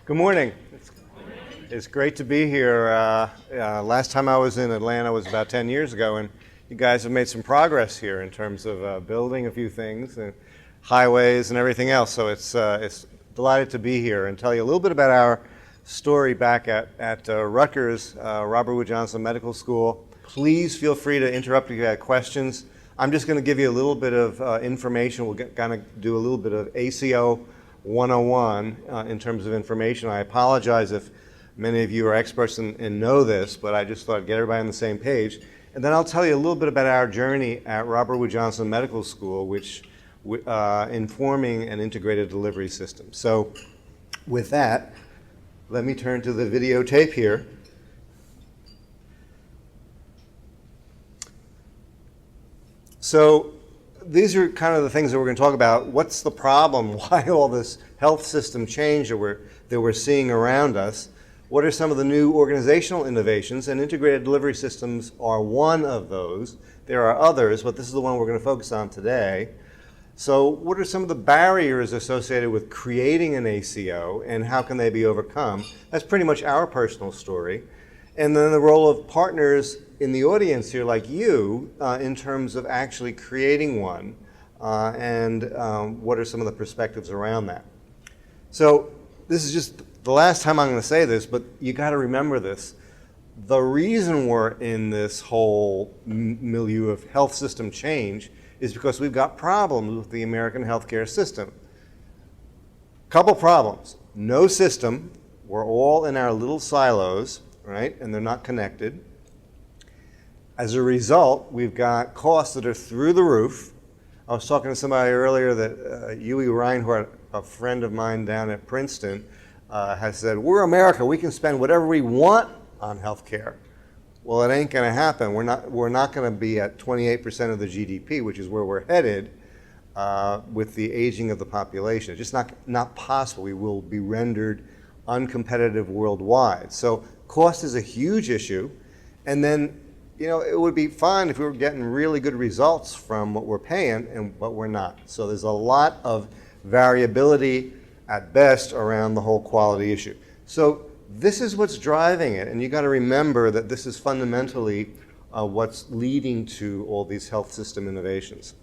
Good morning. It's great to be here. Last time I was in Atlanta was about 10 years ago, and you guys have made some progress here in terms of building a few things, and highways and everything else. So it's delighted to be here and tell you a little bit about our story back at Rutgers, Robert Wood Johnson Medical School. Please feel free to interrupt if you have questions. I'm just going to give you a little bit of information. We'll kind of do a little bit of ACO 101 in terms of information. I apologize if many of you are experts and know this, but I just thought I'd get everybody on the same page. And then I'll tell you a little bit about our journey at Robert Wood Johnson Medical School, which informing an integrated delivery system. So with that, let me turn to the videotape here. So these are kind of the things that we're going to talk about. What's the problem? Why all this health system change that we're seeing around us? What are some of the new organizational innovations? And integrated delivery systems are one of those. There are others, but this is the one we're going to focus on today. So what are some of the barriers associated with creating an ACO, and how can they be overcome? That's pretty much our personal story. And then the role of partners in the audience here, like you, in terms of actually creating one, and what are some of the perspectives around that. So this is just the last time I'm going to say this, but you got to remember this. The reason we're in this whole milieu of health system change is because we've got problems with the American healthcare system. Couple problems. No system. We're all in our little silos, right? And they're not connected. As a result, we've got costs that are through the roof. I was talking to somebody earlier that Yui Reinhardt, a friend of mine down at Princeton, has said, we're America, we can spend whatever we want on healthcare. Well, it ain't going to happen. We're not going to be at 28% of the GDP, which is where we're headed with the aging of the population. It's just not possible. We will be rendered uncompetitive worldwide. So cost is a huge issue. And then, you know, it would be fine if we were getting really good results from what we're paying, but we're not. So there's a lot of variability at best around the whole quality issue. So this is what's driving it, and you got to remember that this is fundamentally what's leading to all these health system innovations.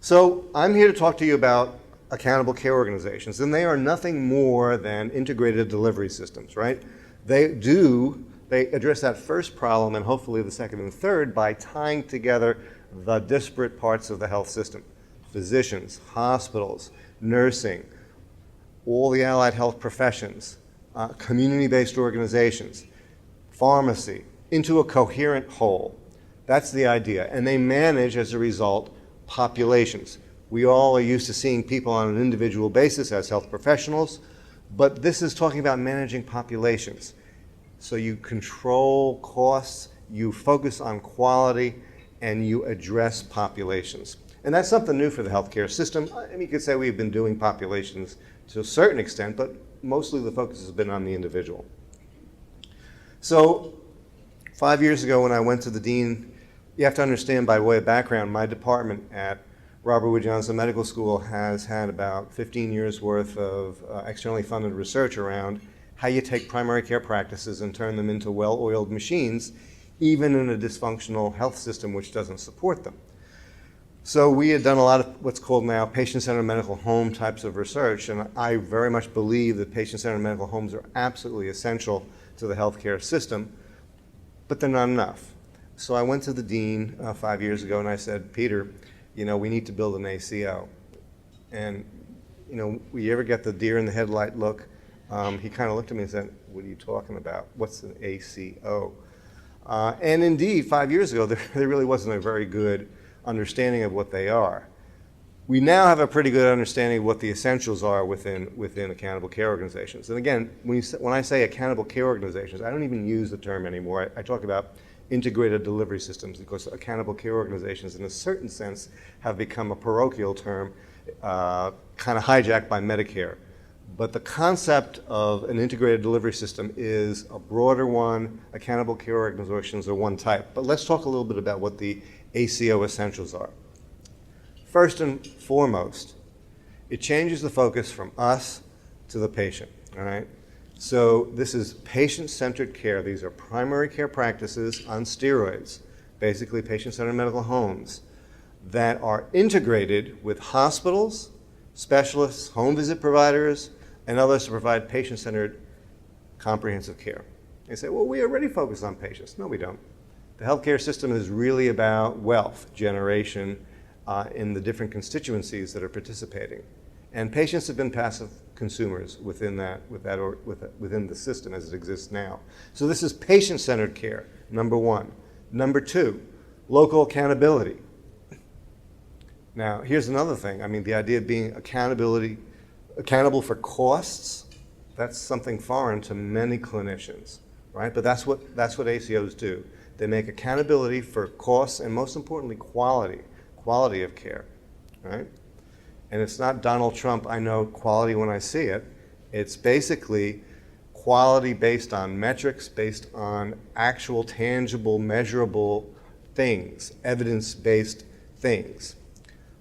So I'm here to talk to you about accountable care organizations, and they are nothing more than integrated delivery systems, right? They address that first problem and hopefully the second and third by tying together the disparate parts of the health system. Physicians, hospitals, nursing, all the allied health professions, community-based organizations, pharmacy, into a coherent whole. That's the idea. And they manage, as a result, populations. We all are used to seeing people on an individual basis as health professionals, but this is talking about managing populations. So you control costs, you focus on quality, and you address populations. And that's something new for the healthcare system. I mean, you could say we've been doing populations to a certain extent, but mostly the focus has been on the individual. So 5 years ago when I went to the dean, you have to understand by way of background, my department at Robert Wood Johnson Medical School has had about 15 years worth of externally funded research around how you take primary care practices and turn them into well-oiled machines, even in a dysfunctional health system which doesn't support them. So we had done a lot of what's called now patient-centered medical home types of research, and I very much believe that patient-centered medical homes are absolutely essential to the healthcare system, but they're not enough. So I went to the dean 5 years ago and I said, Peter, you know, we need to build an ACO. And, you know, you ever get the deer in the headlight look? He kind of looked at me and said, what are you talking about? What's an ACO? And indeed, 5 years ago, there really wasn't a very good understanding of what they are. We now have a pretty good understanding of what the essentials are within accountable care organizations. And again, when I say accountable care organizations, I don't even use the term anymore. I talk about integrated delivery systems because accountable care organizations, in a certain sense, have become a parochial term, kind of hijacked by Medicare. But the concept of an integrated delivery system is a broader one. Accountable care organizations are one type. But let's talk a little bit about what the ACO essentials are. First and foremost, it changes the focus from us to the patient, all right? So this is patient-centered care. These are primary care practices on steroids, basically patient-centered medical homes, that are integrated with hospitals, specialists, home visit providers, and others to provide patient-centered comprehensive care. They say, well, we already focus on patients. No, we don't. The healthcare system is really about wealth generation in the different constituencies that are participating. And patients have been passive consumers within within the system as it exists now. So this is patient-centered care, number one. Number two, local accountability. Now, here's another thing. I mean, the idea of being accountable for costs, that's something foreign to many clinicians, right? But that's what ACOs do. They make accountability for costs and, most importantly, quality of care, right? And it's not Donald Trump, I know quality when I see it. It's basically quality based on metrics, based on actual, tangible, measurable things, evidence-based things.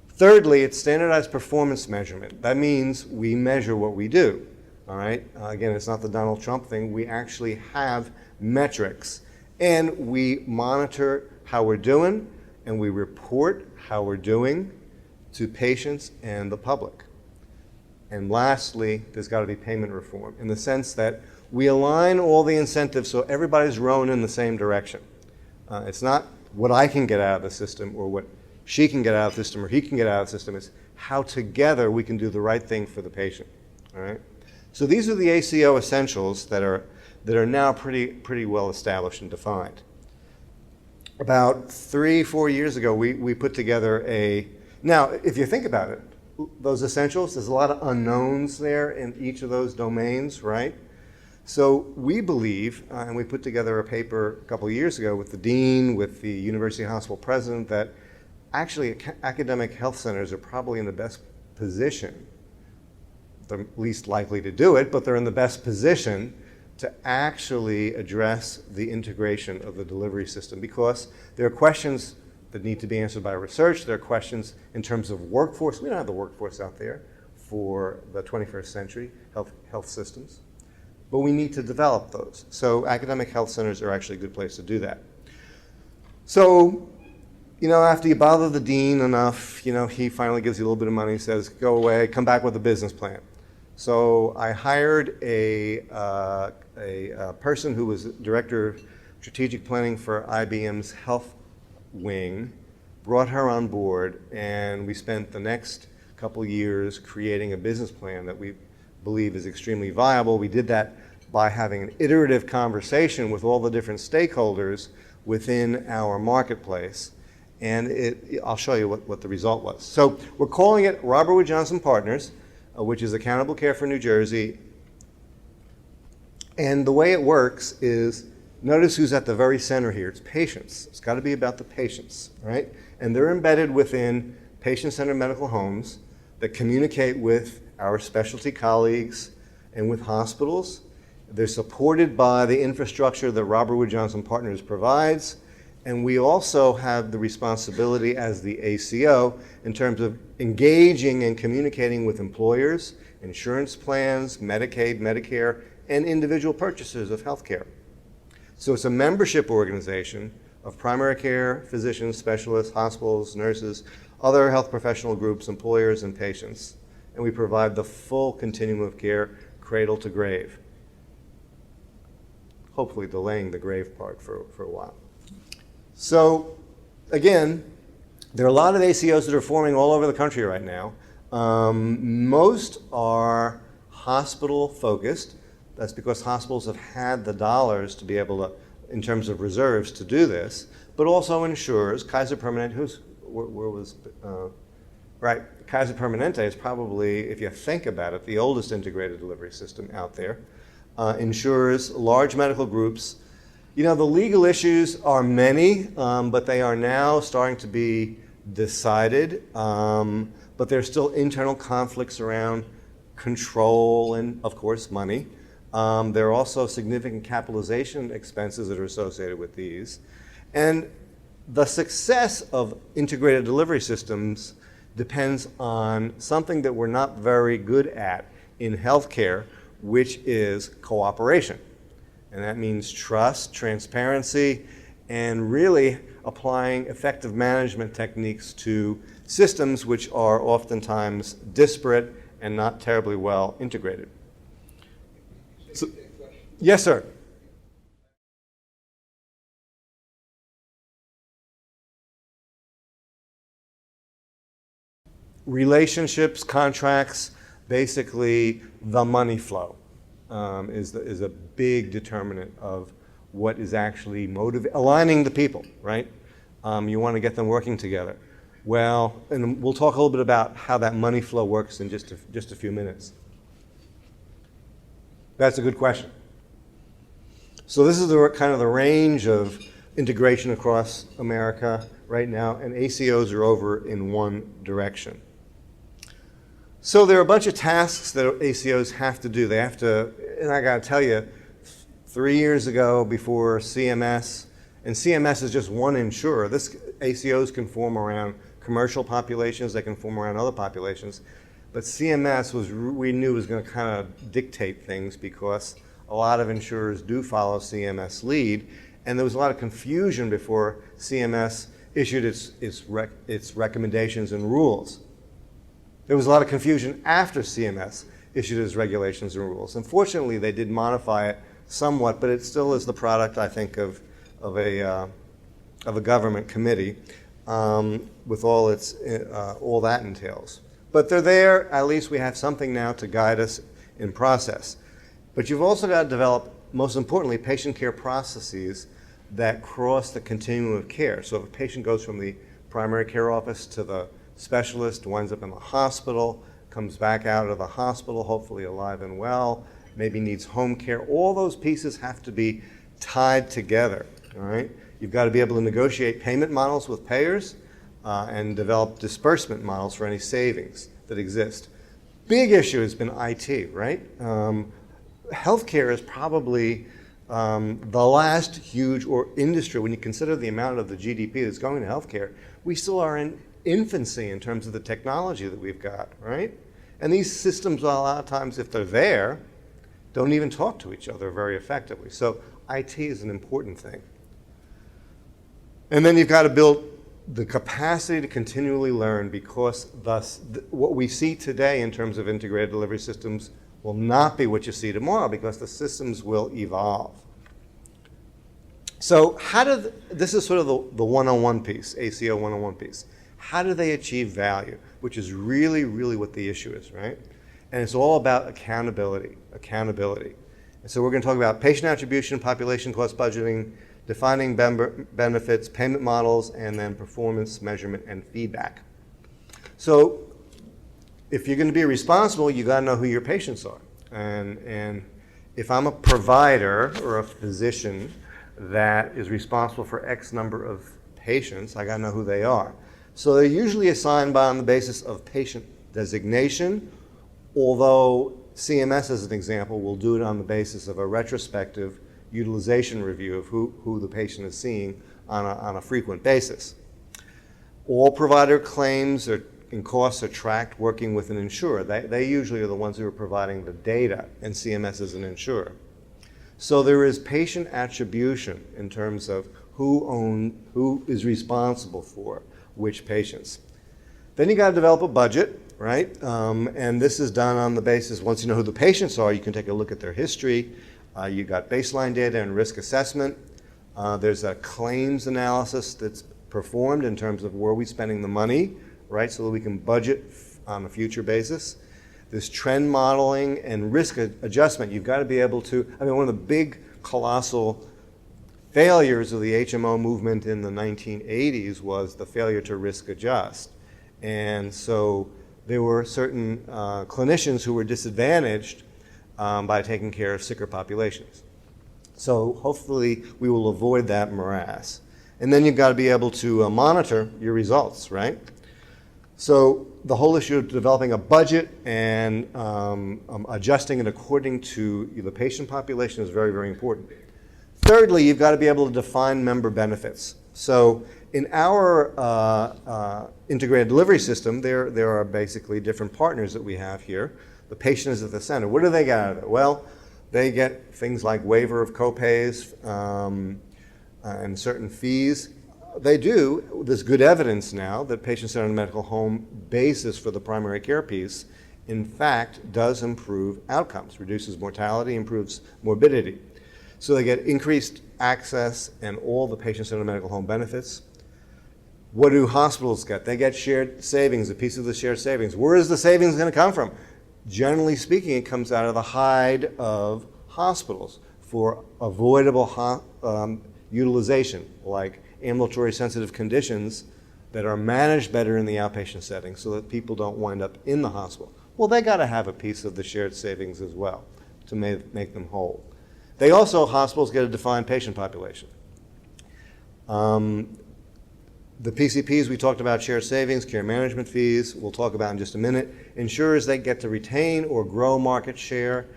Thirdly, it's standardized performance measurement. That means we measure what we do, all right? Again, it's not the Donald Trump thing. We actually have metrics, and we monitor how we're doing, and we report how we're doing to patients and the public. And lastly, there's got to be payment reform in the sense that we align all the incentives so everybody's rowing in the same direction. It's not what I can get out of the system or what she can get out of the system or he can get out of the system. It's how together we can do the right thing for the patient. All right? So these are the ACO essentials that are now pretty well established and defined. About 3-4 years ago, we put together now, if you think about it, those essentials, there's a lot of unknowns there in each of those domains, right? So we believe, and we put together a paper a couple of years ago with the dean, with the university hospital president, that actually academic health centers are probably in the best position. They're least likely to do it, but they're in the best position to actually address the integration of the delivery system, because there are questions that need to be answered by research. There are questions in terms of workforce. We don't have the workforce out there for the 21st century health systems, but we need to develop those. So academic health centers are actually a good place to do that. So, after you bother the dean enough, he finally gives you a little bit of money, says, go away, come back with a business plan. So I hired a person who was director of strategic planning for IBM's health wing, brought her on board, and we spent the next couple years creating a business plan that we believe is extremely viable. We did that by having an iterative conversation with all the different stakeholders within our marketplace, and I'll show you what the result was. So we're calling it Robert Wood Johnson Partners, which is Accountable Care for New Jersey. And the way it works is, notice who's at the very center here. It's patients. It's got to be about the patients, right? And they're embedded within patient-centered medical homes that communicate with our specialty colleagues and with hospitals. They're supported by the infrastructure that Robert Wood Johnson Partners provides. And we also have the responsibility as the ACO in terms of engaging and communicating with employers, insurance plans, Medicaid, Medicare, and individual purchasers of health care. So it's a membership organization of primary care, physicians, specialists, hospitals, nurses, other health professional groups, employers, and patients. And we provide the full continuum of care, cradle to grave. Hopefully delaying the grave part for a while. So again, there are a lot of ACOs that are forming all over the country right now. Most are hospital focused. That's because hospitals have had the dollars to be able to, in terms of reserves, to do this, but also insurers. Kaiser Permanente, Kaiser Permanente is probably, if you think about it, the oldest integrated delivery system out there. Insurers, large medical groups. The legal issues are many, but they are now starting to be decided. But there's still internal conflicts around control and, of course, money. There are also significant capitalization expenses that are associated with these. And the success of integrated delivery systems depends on something that we're not very good at in healthcare, which is cooperation. And that means trust, transparency, and really applying effective management techniques to systems which are oftentimes disparate and not terribly well integrated. So, yes, sir. Relationships, contracts, basically the money flow is a big determinant of what is actually aligning the people, right? You want to get them working together. Well, and we'll talk a little bit about how that money flow works in just a few minutes. That's a good question. So this is kind of the range of integration across America right now, and ACOs are over in one direction. So there are a bunch of tasks that ACOs have to do. They have to, and I got to tell you, 3 years ago before CMS, and CMS is just one insurer. ACOs can form around commercial populations, they can form around other populations, but CMS we knew was going to kind of dictate things because a lot of insurers do follow CMS lead, and there was a lot of confusion before CMS issued its recommendations and rules. There was a lot of confusion after CMS issued its regulations and rules. Unfortunately, they did modify it somewhat, but it still is the product, I think, of a government committee with all that entails. But they're there. At least we have something now to guide us in process. But you've also got to develop, most importantly, patient care processes that cross the continuum of care. So if a patient goes from the primary care office to the specialist, winds up in the hospital, comes back out of the hospital, hopefully alive and well, maybe needs home care, all those pieces have to be tied together, all right? You've got to be able to negotiate payment models with payers and develop disbursement models for any savings that exist. Big issue has been IT, right? Healthcare is probably the last huge industry. When you consider the amount of the GDP that's going to healthcare, we still are in infancy in terms of the technology that we've got, right? And these systems, a lot of times, if they're there, don't even talk to each other very effectively. So IT is an important thing. And then you've got to build the capacity to continually learn, because thus what we see today in terms of integrated delivery systems will not be what you see tomorrow, because the systems will evolve. So this is sort of the one-on-one piece, ACO one-on-one piece. How do they achieve value, which is really, really what the issue is, right? And it's all about accountability. And so we're going to talk about patient attribution, population cost budgeting, defining benefits, payment models, and then performance measurement and feedback. So if you're going to be responsible, you got to know who your patients are. And if I'm a provider or a physician that is responsible for X number of patients, I got to know who they are. So they're usually assigned on the basis of patient designation, although CMS, as an example, will do it on the basis of a retrospective utilization review of who the patient is seeing on a frequent basis. All provider claims and costs are tracked working with an insurer. They usually are the ones who are providing the data, and CMS is an insurer. So there is patient attribution in terms of who is responsible for which patients. Then you got to develop a budget, right? And this is done on the basis, once you know who the patients are, you can take a look at their history. You got baseline data and risk assessment. There's a claims analysis that's performed in terms of where we're spending the money, right? So that we can budget on a future basis. There's trend modeling and risk adjustment. You've got to be able to, one of the big colossal failures of the HMO movement in the 1980s was the failure to risk adjust. And so there were certain clinicians who were disadvantaged by taking care of sicker populations. So hopefully we will avoid that morass. And then you've got to be able to monitor your results, right? So the whole issue of developing a budget and adjusting it according to the patient population is very, very important. Thirdly, you've got to be able to define member benefits. So in our integrated delivery system, there are basically different partners that we have here. The patient is at the center. What do they get out of it? Well, they get things like waiver of copays and certain fees. They do. There's good evidence now that patient-centered medical home basis for the primary care piece, in fact, does improve outcomes, reduces mortality, improves morbidity. So they get increased access and all the patient-centered medical home benefits. What do hospitals get? They get shared savings, a piece of the shared savings. Where is the savings going to come from? Generally speaking, it comes out of the hide of hospitals for avoidable utilization, like ambulatory sensitive conditions that are managed better in the outpatient setting so that people don't wind up in the hospital. Well, they got to have a piece of the shared savings as well to make them whole. They also, hospitals get a defined patient population. The PCPs, we talked about shared savings, care management fees, we'll talk about in just a minute. Insurers, they get to retain or grow market share.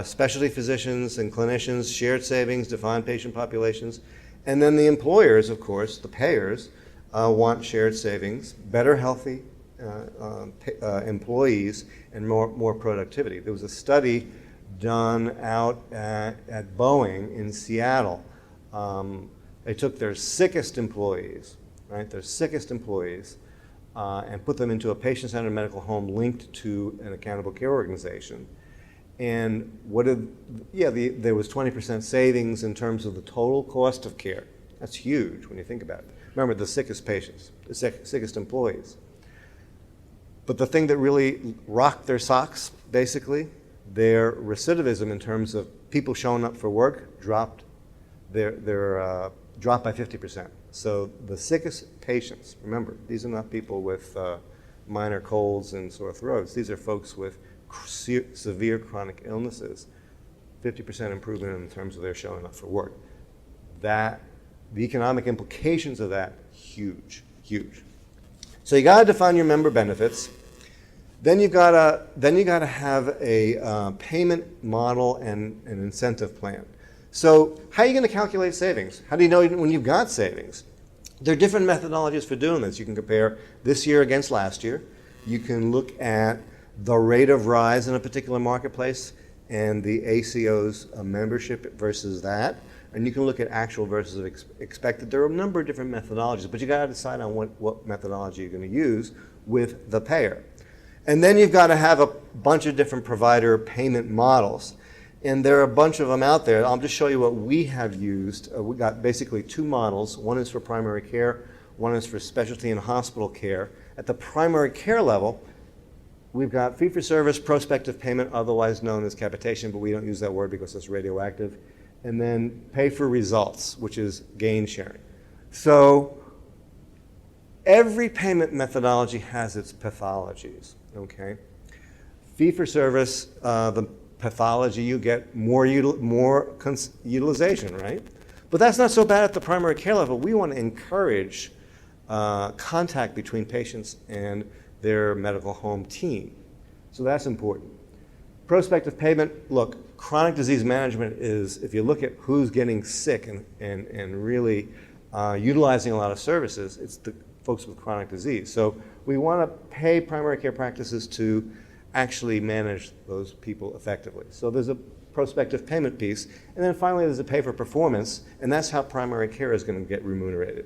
Specialty physicians and clinicians, shared savings, defined patient populations. And then the employers, of course, the payers, want shared savings, better healthy employees, and more productivity. There was a study done out at Boeing in Seattle. They took their sickest employees, right, and put them into a patient-centered medical home linked to an accountable care organization. And there was 20% savings in terms of the total cost of care. That's huge when you think about it. Remember, the sickest patients, the sickest employees. But the thing that really rocked their socks, basically, their recidivism in terms of people showing up for work dropped by 50%. So the sickest patients, remember, these are not people with minor colds and sore throats. These are folks with severe chronic illnesses. 50% improvement in terms of their showing up for work. The economic implications of that, huge, huge. So you got to define your member benefits. Then you got to have a payment model and an incentive plan. So how are you going to calculate savings? How do you know when you've got savings? There are different methodologies for doing this. You can compare this year against last year. You can look at the rate of rise in a particular marketplace and the ACO's membership versus that. And you can look at actual versus expected. There are a number of different methodologies, but you got to decide on what methodology you're going to use with the payer. And then you've got to have a bunch of different provider payment models. And there are a bunch of them out there. I'll just show you what we have used. We got basically two models. One is for primary care, one is for specialty and hospital care. At the primary care level, we've got fee-for-service prospective payment, otherwise known as capitation, but we don't use that word because it's radioactive. And then pay for results, which is gain sharing. So every payment methodology has its pathologies, okay? Fee-for-service, the pathology, you get more utilization, right? But that's not so bad at the primary care level. We want to encourage contact between patients and their medical home team. So that's important. Prospective payment, look, chronic disease management is, if you look at who's getting sick and really utilizing a lot of services, it's the folks with chronic disease. So we want to pay primary care practices to actually manage those people effectively. So there's a prospective payment piece. And then finally, there's a pay for performance, and that's how primary care is going to get remunerated.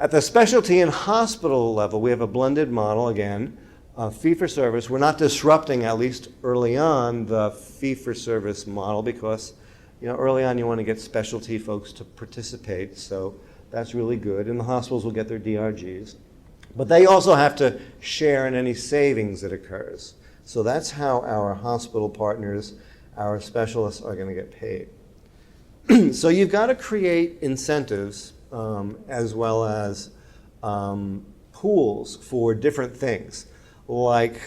At the specialty and hospital level, we have a blended model, again, fee-for-service. We're not disrupting, at least early on, the fee-for-service model because, early on you want to get specialty folks to participate, so that's really good. And the hospitals will get their DRGs. But they also have to share in any savings that occurs. So that's how our hospital partners, our specialists are going to get paid. So you've got to create incentives as well as pools for different things, like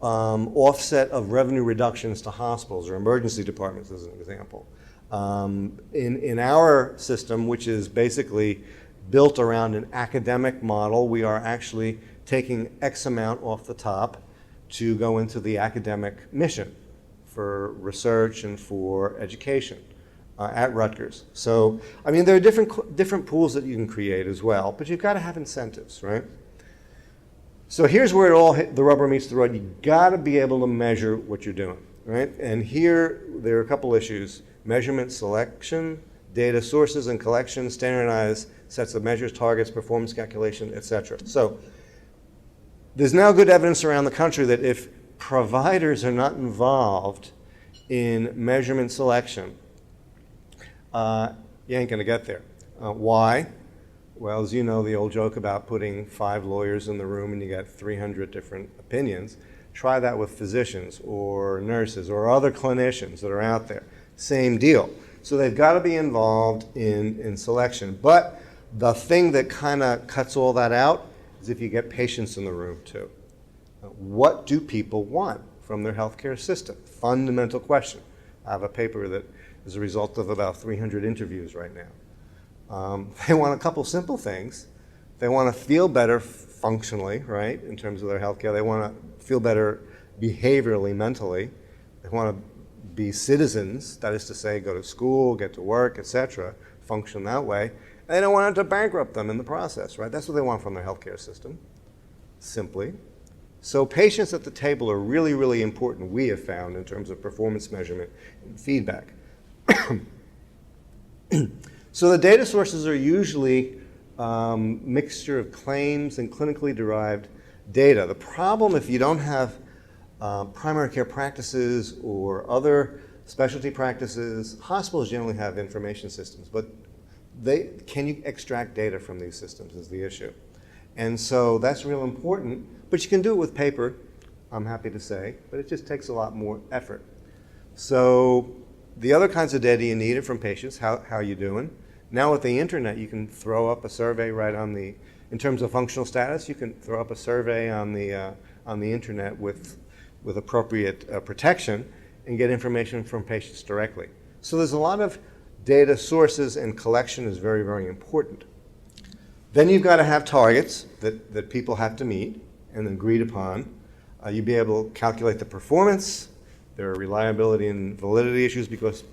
offset of revenue reductions to hospitals or emergency departments, as an example. In our system, which is basically built around an academic model, we are actually taking X amount off the top to go into the academic mission for research and for education at Rutgers. So, there are different pools that you can create as well, but you've got to have incentives, right? So here's where the rubber meets the road. You got to be able to measure what you're doing, right? And here there are a couple issues: measurement, selection, data sources and collection, standardized sets of measures, targets, performance calculation, etc. So there's now good evidence around the country that if providers are not involved in measurement selection, you ain't going to get there. Why? Well, as you know, the old joke about putting 5 lawyers in the room and you get 300 different opinions. Try that with physicians or nurses or other clinicians that are out there. Same deal. So they've got to be involved in selection. But the thing that kind of cuts all that out is if you get patients in the room too. What do people want from their healthcare system? Fundamental question. I have a paper that is a result of about 300 interviews right now. They want a couple simple things. They want to feel better functionally, right, in terms of their healthcare. They want to feel better behaviorally, mentally. They want to be citizens, that is to say, go to school, get to work, etc., function that way. And they don't want it to bankrupt them in the process, right? That's what they want from their healthcare system, simply. So patients at the table are really, really important, we have found, in terms of performance measurement and feedback. So the data sources are usually mixture of claims and clinically derived data. The problem, if you don't have primary care practices or other specialty practices, hospitals generally have information systems, but can you extract data from these systems is the issue. And so that's real important, but you can do it with paper, I'm happy to say, but it just takes a lot more effort. So the other kinds of data you need are from patients, how you doing. Now with the internet, you can throw up a survey right on in terms of functional status, you can throw up a survey on the internet with appropriate protection and get information from patients directly. So there's a lot of data sources, and collection is very, very important. Then you've got to have targets that people have to meet and agreed upon. You'll be able to calculate the performance. There are reliability and validity issues because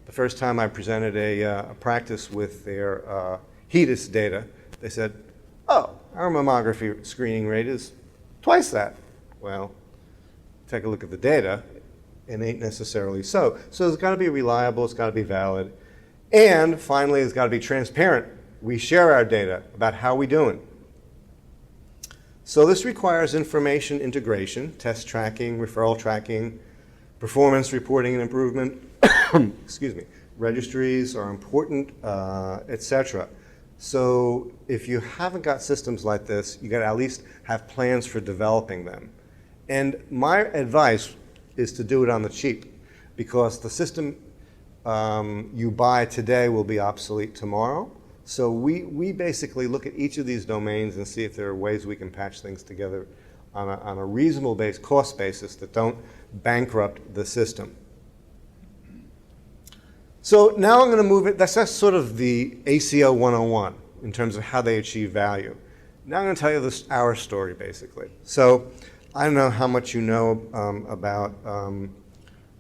the first time I presented a practice with their HEDIS data, they said, oh, our mammography screening rate is twice that. Well, take a look at the data, it ain't necessarily so. So it's got to be reliable, it's got to be valid, and finally, it's got to be transparent. We share our data about how we're doing. So this requires information integration, test tracking, referral tracking, performance reporting and improvement, excuse me, registries are important, etc. So if you haven't got systems like this, you got to at least have plans for developing them. And my advice is to do it on the cheap, because the system you buy today will be obsolete tomorrow. So we basically look at each of these domains and see if there are ways we can patch things together on a reasonable cost basis that don't bankrupt the system. So now I'm going to move it, that's sort of the ACO 101 in terms of how they achieve value. Now I'm going to tell you our story, basically. So I don't know how much you know about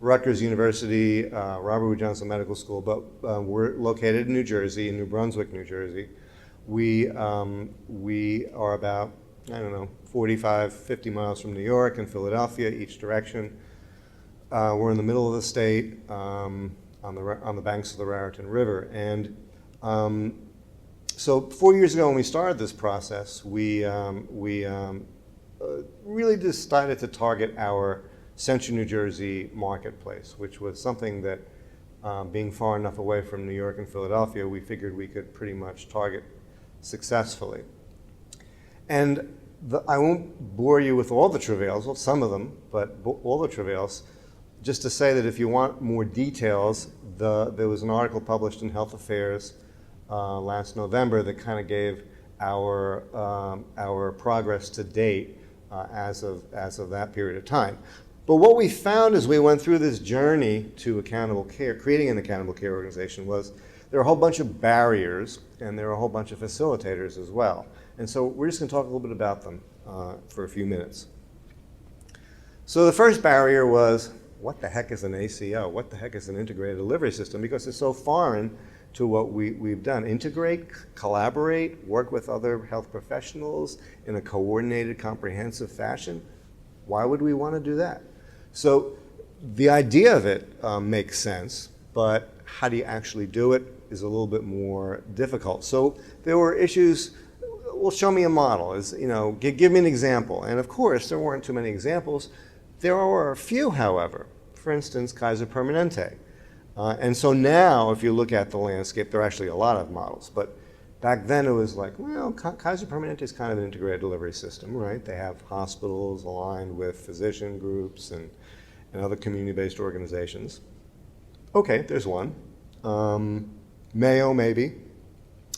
Rutgers University, Robert Wood Johnson Medical School, but we're located in New Jersey, in New Brunswick, New Jersey. We are about, 45, 50 miles from New York and Philadelphia, each direction. We're in the middle of the state, on the banks of the Raritan River. And so 4 years ago when we started this process, we really decided to target our Central New Jersey marketplace, which was something that, being far enough away from New York and Philadelphia, we figured we could pretty much target successfully. And I won't bore you with all the travails, well, some of them, but all the travails, just to say that if you want more details, there was an article published in Health Affairs last November that kind of gave our progress to date as of that period of time. But what we found as we went through this journey to accountable care, creating an accountable care organization, was there are a whole bunch of barriers and there are a whole bunch of facilitators as well. And so we're just going to talk a little bit about them for a few minutes. So the first barrier was, what the heck is an ACO? What the heck is an integrated delivery system? Because it's so foreign to what we've done. Integrate, collaborate, work with other health professionals in a coordinated, comprehensive fashion. Why would we want to do that? So the idea of it makes sense, but how do you actually do it is a little bit more difficult. So there were issues. Well, show me a model. Give me an example. And of course, there weren't too many examples. There are a few, however. For instance, Kaiser Permanente. And so now, if you look at the landscape, there are actually a lot of models. But back then, it was like, well, Kaiser Permanente is kind of an integrated delivery system, right? They have hospitals aligned with physician groups and other community-based organizations. Okay, there's one. Mayo, maybe,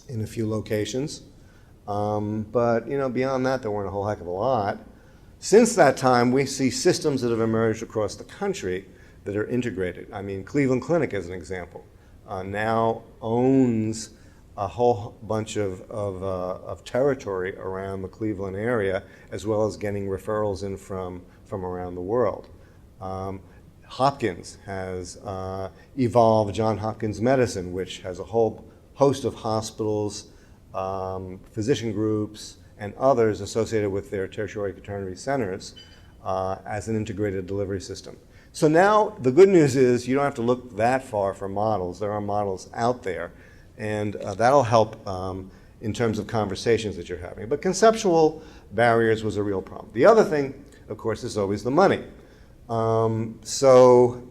in a few locations. But beyond that, there weren't a whole heck of a lot. Since that time, we see systems that have emerged across the country that are integrated. I mean, Cleveland Clinic, as an example, now owns a whole bunch of territory around the Cleveland area, as well as getting referrals in from around the world. Hopkins has evolved Johns Hopkins Medicine, which has a whole host of hospitals, physician groups, and others associated with their tertiary quaternary centers as an integrated delivery system. So now the good news is you don't have to look that far for models. There are models out there, and that'll help in terms of conversations that you're having. But conceptual barriers was a real problem. The other thing, of course, is always the money. So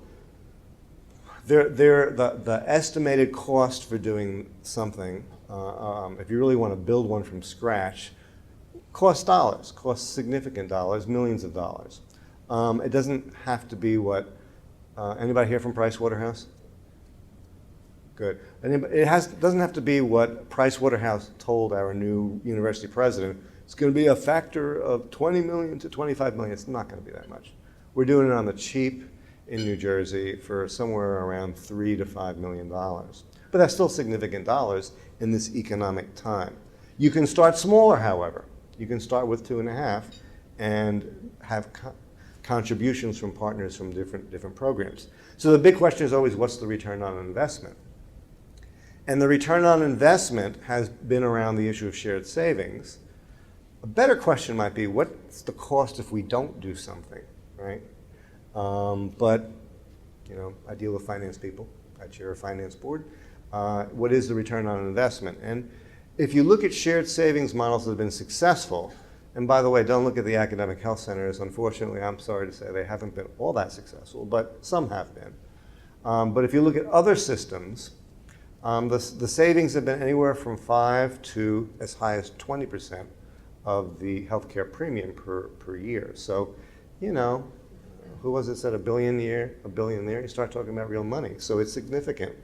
the estimated cost for doing something, if you really want to build one from scratch, costs dollars, costs significant dollars, millions of dollars. It doesn't have to be what, anybody here from Price Waterhouse? Good. It doesn't have to be what Price Waterhouse told our new university president. It's going to be a factor of 20 million to 25 million. It's not going to be that much. We're doing it on the cheap in New Jersey for somewhere around $3 to $5 million. But that's still significant dollars in this economic time. You can start smaller, however. You can start with 2.5 and have contributions from partners from different programs. So the big question is always, what's the return on investment? And the return on investment has been around the issue of shared savings. A better question might be, what's the cost if we don't do something, right? But, I deal with finance people. I chair a finance board. What is the return on investment? And if you look at shared savings models that have been successful, and by the way, don't look at the academic health centers. Unfortunately, I'm sorry to say they haven't been all that successful, but some have been. But if you look at other systems, the savings have been anywhere from 5 to as high as 20% of the healthcare premium per year. So, who was it said a billion there? You start talking about real money. So it's significant.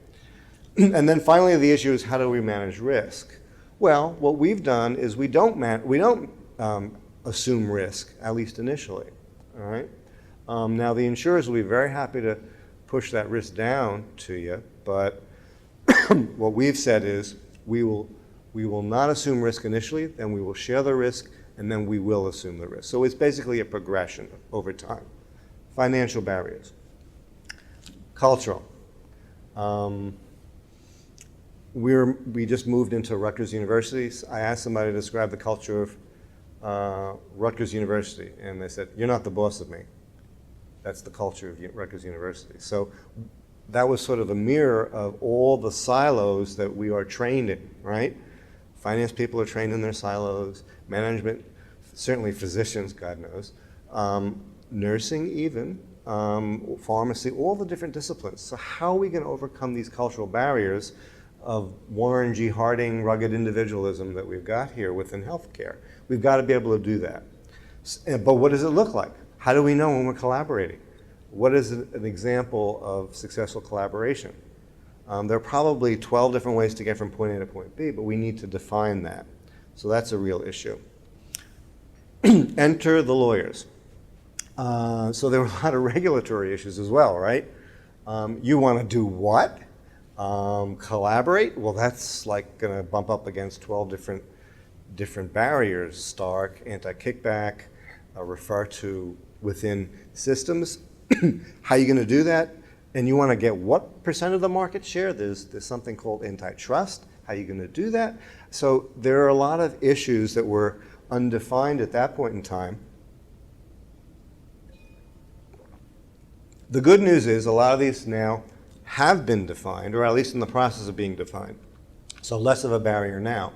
And then finally, the issue is, how do we manage risk? Well, what we've done is we don't assume risk, at least initially. All right. Now the insurers will be very happy to push that risk down to you, but what we've said is we will not assume risk initially, then we will share the risk, and then we will assume the risk. So it's basically a progression over time. Financial barriers. Cultural. We just moved into Rutgers University. I asked somebody to describe the culture of Rutgers University, and they said, "You're not the boss of me." That's the culture of Rutgers University. So that was sort of a mirror of all the silos that we are trained in, right? Finance people are trained in their silos, management, certainly physicians, God knows, nursing even, pharmacy, all the different disciplines. So how are we going to overcome these cultural barriers of Warren G. Harding rugged individualism that we've got here within healthcare? We've got to be able to do that. But what does it look like? How do we know when we're collaborating? What is an example of successful collaboration? There are probably 12 different ways to get from point A to point B, but we need to define that. So that's a real issue. Enter the lawyers. So there were a lot of regulatory issues as well, right? You want to do what? Collaborate? Well, that's like going to bump up against 12 different barriers. Stark, anti-kickback, refer to within systems. How are you going to do that? And you want to get what percent of the market share? There's something called antitrust. How are you going to do that? So there are a lot of issues that were undefined at that point in time. The good news is a lot of these now have been defined, or at least in the process of being defined. So less of a barrier now.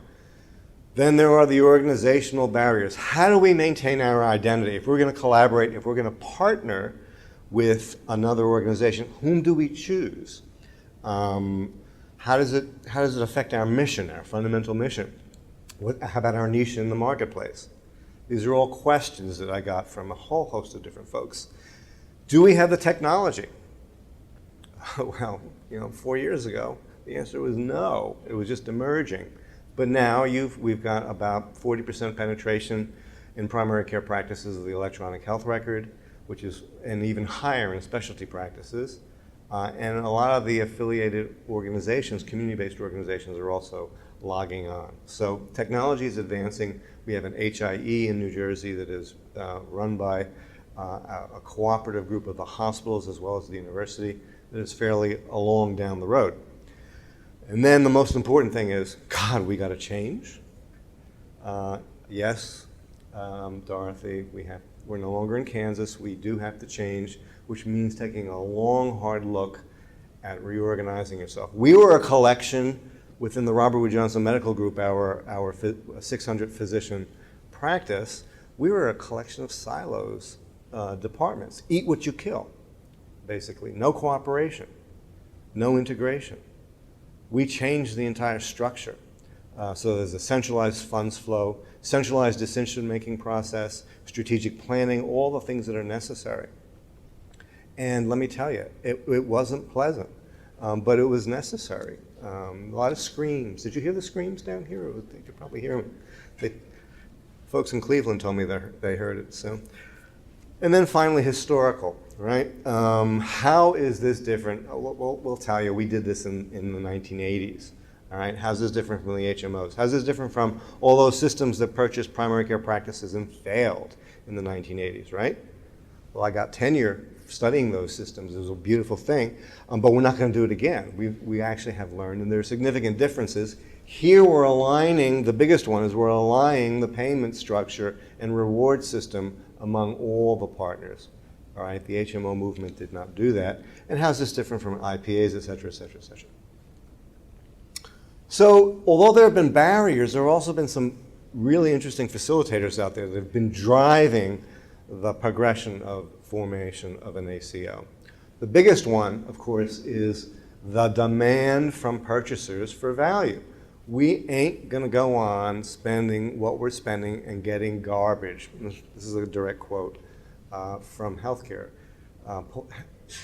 Then there are the organizational barriers. How do we maintain our identity? If we're going to collaborate, if we're going to partner with another organization, whom do we choose? How does it affect our mission, our fundamental mission? How about our niche in the marketplace? These are all questions that I got from a whole host of different folks. Do we have the technology? Well, 4 years ago, the answer was no. It was just emerging. But now we've got about 40% penetration in primary care practices of the electronic health record, which is, and even higher in specialty practices. And a lot of the affiliated organizations, community-based organizations, are also logging on. So technology is advancing. We have an HIE in New Jersey that is run by a cooperative group of the hospitals as well as the university that is fairly along down the road. And then the most important thing is, God, we got to change. Yes, Dorothy, we're no longer in Kansas. We do have to change, which means taking a long, hard look at reorganizing yourself. We were a collection within the Robert Wood Johnson Medical Group, our 600 physician practice. We were a collection of silos, departments. Eat what you kill, basically. No cooperation, no integration. We changed the entire structure. So there's a centralized funds flow, centralized decision-making process, strategic planning, all the things that are necessary. And let me tell you, it wasn't pleasant, but it was necessary. A lot of screams. Did you hear the screams down here? You could probably hear them. Folks in Cleveland told me they heard it. So, and then finally, historical. Right? How is this different? We'll tell you, we did this in the 1980s. All right? How's this different from the HMOs? How's this different from all those systems that purchased primary care practices and failed in the 1980s, right? Well, I got tenure studying those systems. It was a beautiful thing, but we're not going to do it again. We actually have learned, and there are significant differences. Here we're aligning, the biggest one is we're aligning the payment structure and reward system among all the partners. All right, the HMO movement did not do that. And how's this different from IPAs, et cetera, et cetera, et cetera? So, although there have been barriers, there have also been some really interesting facilitators out there that have been driving the progression of formation of an ACO. The biggest one, of course, is the demand from purchasers for value. We ain't gonna go on spending what we're spending and getting garbage. This is a direct quote from healthcare.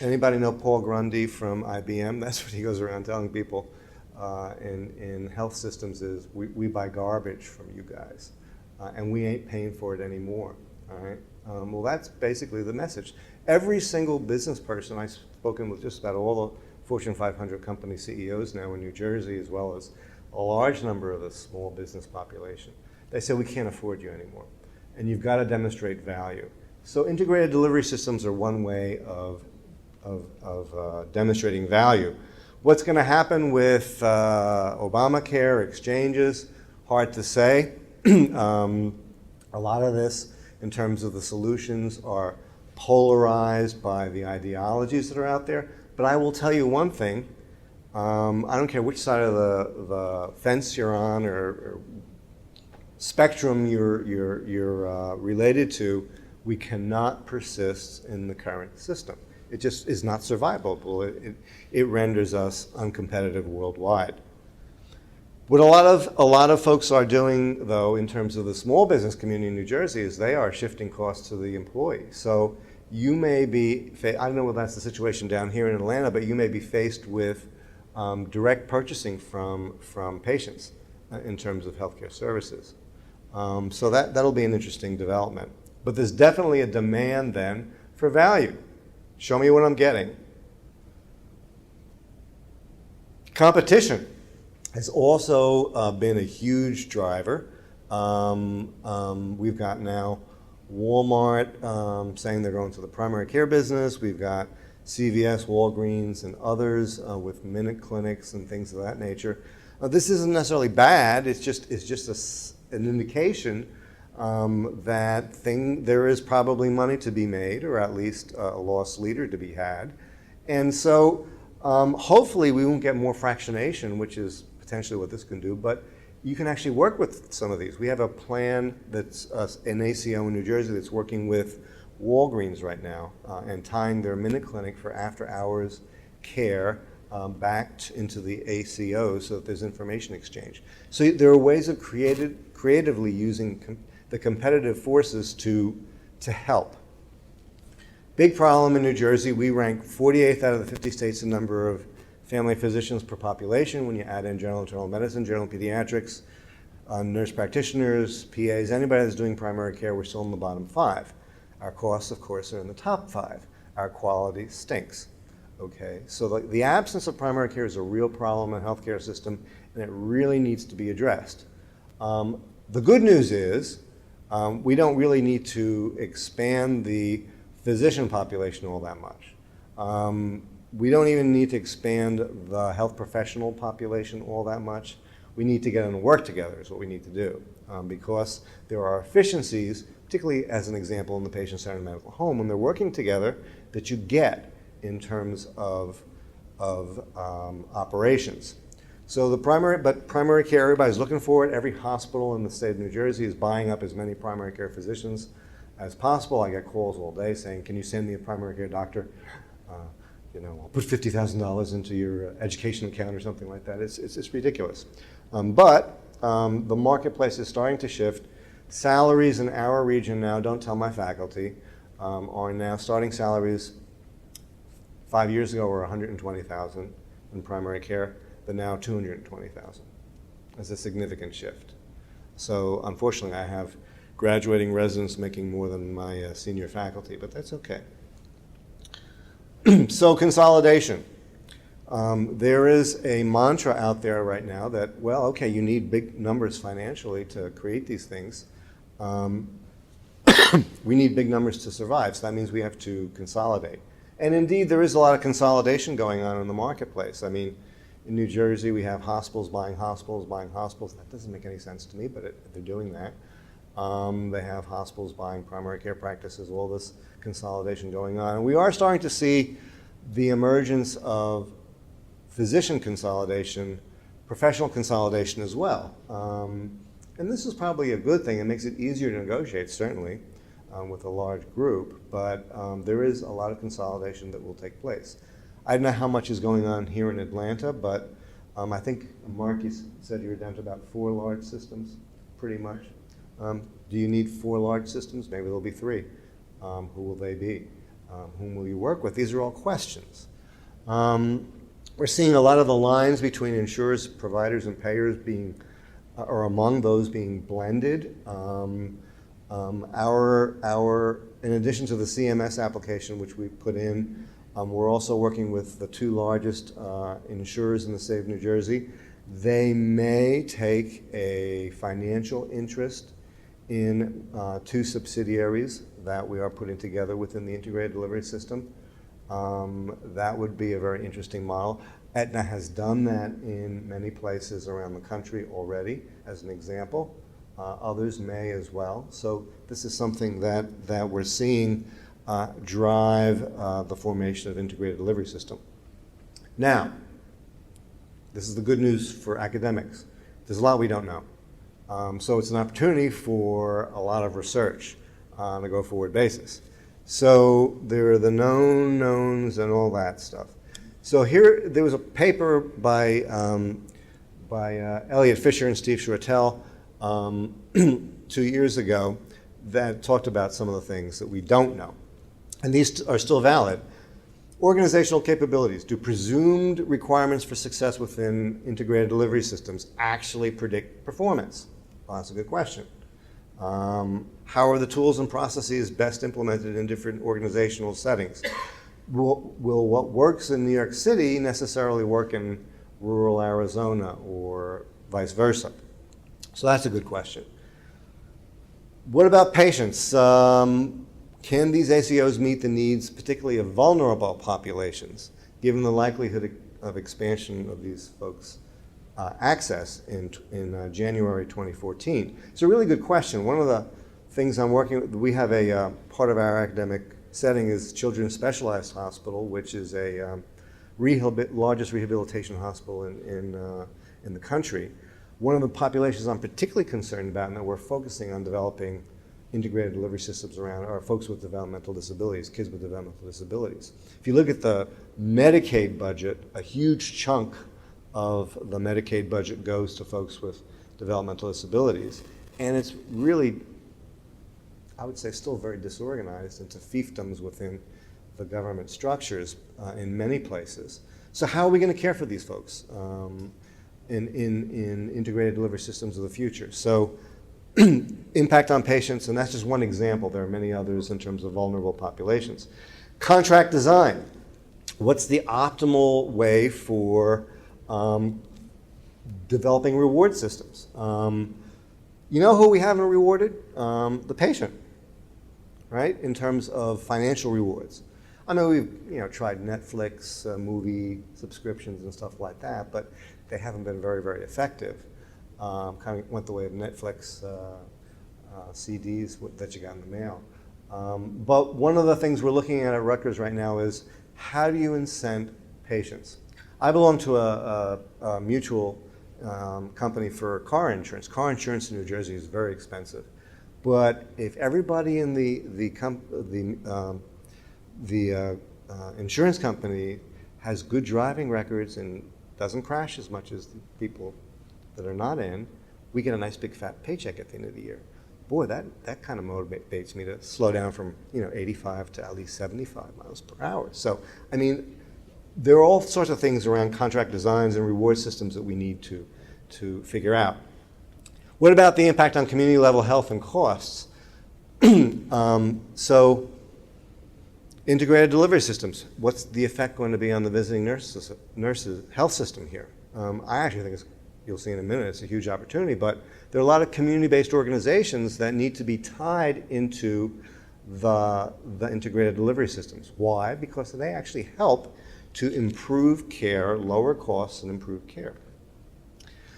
Anybody know Paul Grundy from IBM? That's what he goes around telling people in health systems is, we buy garbage from you guys, and we ain't paying for it anymore, all right? Well, that's basically the message. Every single business person, I've spoken with just about all the Fortune 500 company CEOs now in New Jersey, as well as a large number of the small business population. They say, we can't afford you anymore, and you've got to demonstrate value. So integrated delivery systems are one way of demonstrating value. What's going to happen with Obamacare, exchanges, hard to say. A lot of this, in terms of the solutions, are polarized by the ideologies that are out there. But I will tell you one thing. I don't care which side of the fence you're on or spectrum you're related to, we cannot persist in the current system. It just is not survivable. It renders us uncompetitive worldwide. What a lot of folks are doing, though, in terms of the small business community in New Jersey, is they are shifting costs to the employee. So you may be, I don't know whether that's the situation down here in Atlanta, but you may be faced with direct purchasing from patients in terms of healthcare services. So that'll be an interesting development. But there's definitely a demand then for value. Show me what I'm getting. Competition has also been a huge driver. We've got now Walmart saying they're going to the primary care business. We've got CVS, Walgreens, and others with minute clinics and things of that nature. This isn't necessarily bad. It's just an indication that there is probably money to be made, or at least a loss leader to be had. And so hopefully we won't get more fractionation, which is potentially what this can do, but you can actually work with some of these. We have a plan that's an ACO in New Jersey that's working with Walgreens right now and tying their minute clinic for after-hours care back into the ACO so that there's information exchange. So there are ways of creatively using the competitive forces to help. Big problem in New Jersey. We rank 48th out of the 50 states in number of family physicians per population when you add in general internal medicine, general pediatrics, nurse practitioners, PAs, anybody that's doing primary care. We're still in the bottom 5. Our costs, of course, are in the top 5. Our quality stinks. Okay, so the absence of primary care is a real problem in the healthcare system, and it really needs to be addressed. The good news is we don't really need to expand the physician population all that much. We don't even need to expand the health professional population all that much. We need to get them to work together is what we need to do because there are efficiencies, particularly as an example in the patient-centered medical home, when they're working together that you get in terms of operations. So primary care, everybody's looking for it. Every hospital in the state of New Jersey is buying up as many primary care physicians as possible. I get calls all day saying, can you send me a primary care doctor? I'll put $50,000 into your education account or something like that. It's ridiculous. But the marketplace is starting to shift. Salaries in our region now, don't tell my faculty, are now starting salaries 5 years ago were $120,000 in primary care, but now $220,000. That's a significant shift. So unfortunately, I have graduating residents making more than my senior faculty, but that's okay. So consolidation. There is a mantra out there right now that, well, okay, you need big numbers financially to create these things. We need big numbers to survive, so that means we have to consolidate. And indeed, there is a lot of consolidation going on in the marketplace. I mean, in New Jersey, we have hospitals buying hospitals buying hospitals. That doesn't make any sense to me, but they're doing that. They have hospitals buying primary care practices, all this consolidation going on. And we are starting to see the emergence of physician consolidation, professional consolidation as well. And this is probably a good thing. It makes it easier to negotiate, certainly, with a large group, but there is a lot of consolidation that will take place. I don't know how much is going on here in Atlanta, but I think, Mark, you said you were down to about 4 large systems, pretty much. Do you need 4 large systems? Maybe there'll be 3. Who will they be? Whom will you work with? These are all questions. We're seeing a lot of the lines between insurers, providers, and payers or among those being blended. In addition to the CMS application, which we put in, we're also working with the 2 largest insurers in the state of New Jersey. They may take a financial interest in 2 subsidiaries that we are putting together within the integrated delivery system. That would be a very interesting model. Aetna has done that in many places around the country already, as an example. Others may as well. So this is something that we're seeing drive the formation of integrated delivery system. Now, this is the good news for academics. There's a lot we don't know. So it's an opportunity for a lot of research on a go-forward basis. So there are the known knowns and all that stuff. So here, there was a paper by Elliot Fisher and Steve Shortell 2 years ago that talked about some of the things that we don't know. And these are still valid. Organizational capabilities. Do presumed requirements for success within integrated delivery systems actually predict performance? Well, that's a good question. How are the tools and processes best implemented in different organizational settings? Will what works in New York City necessarily work in rural Arizona or vice versa? So that's a good question. What about patients? Can these ACOs meet the needs, particularly of vulnerable populations, given the likelihood of expansion of these folks' access in January 2014? It's a really good question. One of the things I'm working with, we have a part of our academic setting is Children's Specialized Hospital, which is a largest rehabilitation hospital in the country. One of the populations I'm particularly concerned about and that we're focusing on developing integrated delivery systems around are folks with developmental disabilities, kids with developmental disabilities. If you look at the Medicaid budget, a huge chunk of the Medicaid budget goes to folks with developmental disabilities, and it's really, I would say, still very disorganized into fiefdoms within the government structures in many places. So how are we going to care for these folks in integrated delivery systems of the future? So impact on patients, and that's just one example. There are many others in terms of vulnerable populations. Contract design. What's the optimal way for developing reward systems? You know who we haven't rewarded? The patient, right? In terms of financial rewards. I know we've tried Netflix, movie subscriptions and stuff like that, but they haven't been very, very effective. Kind of went the way of Netflix CDs that you got in the mail. But one of the things we're looking at Rutgers right now is how do you incent patients? I belong to a mutual company for car insurance. Car insurance in New Jersey is very expensive. But if everybody in the insurance company has good driving records and doesn't crash as much as the people that are not in, we get a nice big fat paycheck at the end of the year. Boy, that kind of motivates me to slow down from 85 to at least 75 miles per hour. So, I mean, there are all sorts of things around contract designs and reward systems that we need to figure out. What about the impact on community level health and costs? So, integrated delivery systems. What's the effect going to be on the visiting nurses health system here? I actually think you'll see in a minute, it's a huge opportunity, but there are a lot of community-based organizations that need to be tied into the integrated delivery systems. Why? Because they actually help to improve care, lower costs, and improve care.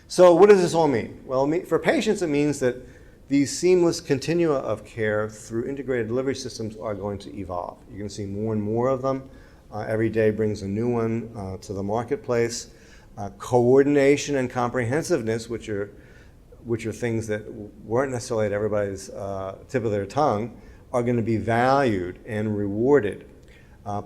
So what does this all mean? Well, for patients, it means that these seamless continua of care through integrated delivery systems are going to evolve. You're going to see more and more of them. Every day brings a new one to the marketplace. Coordination and comprehensiveness, which are things that weren't necessarily at everybody's tip of their tongue, are going to be valued and rewarded.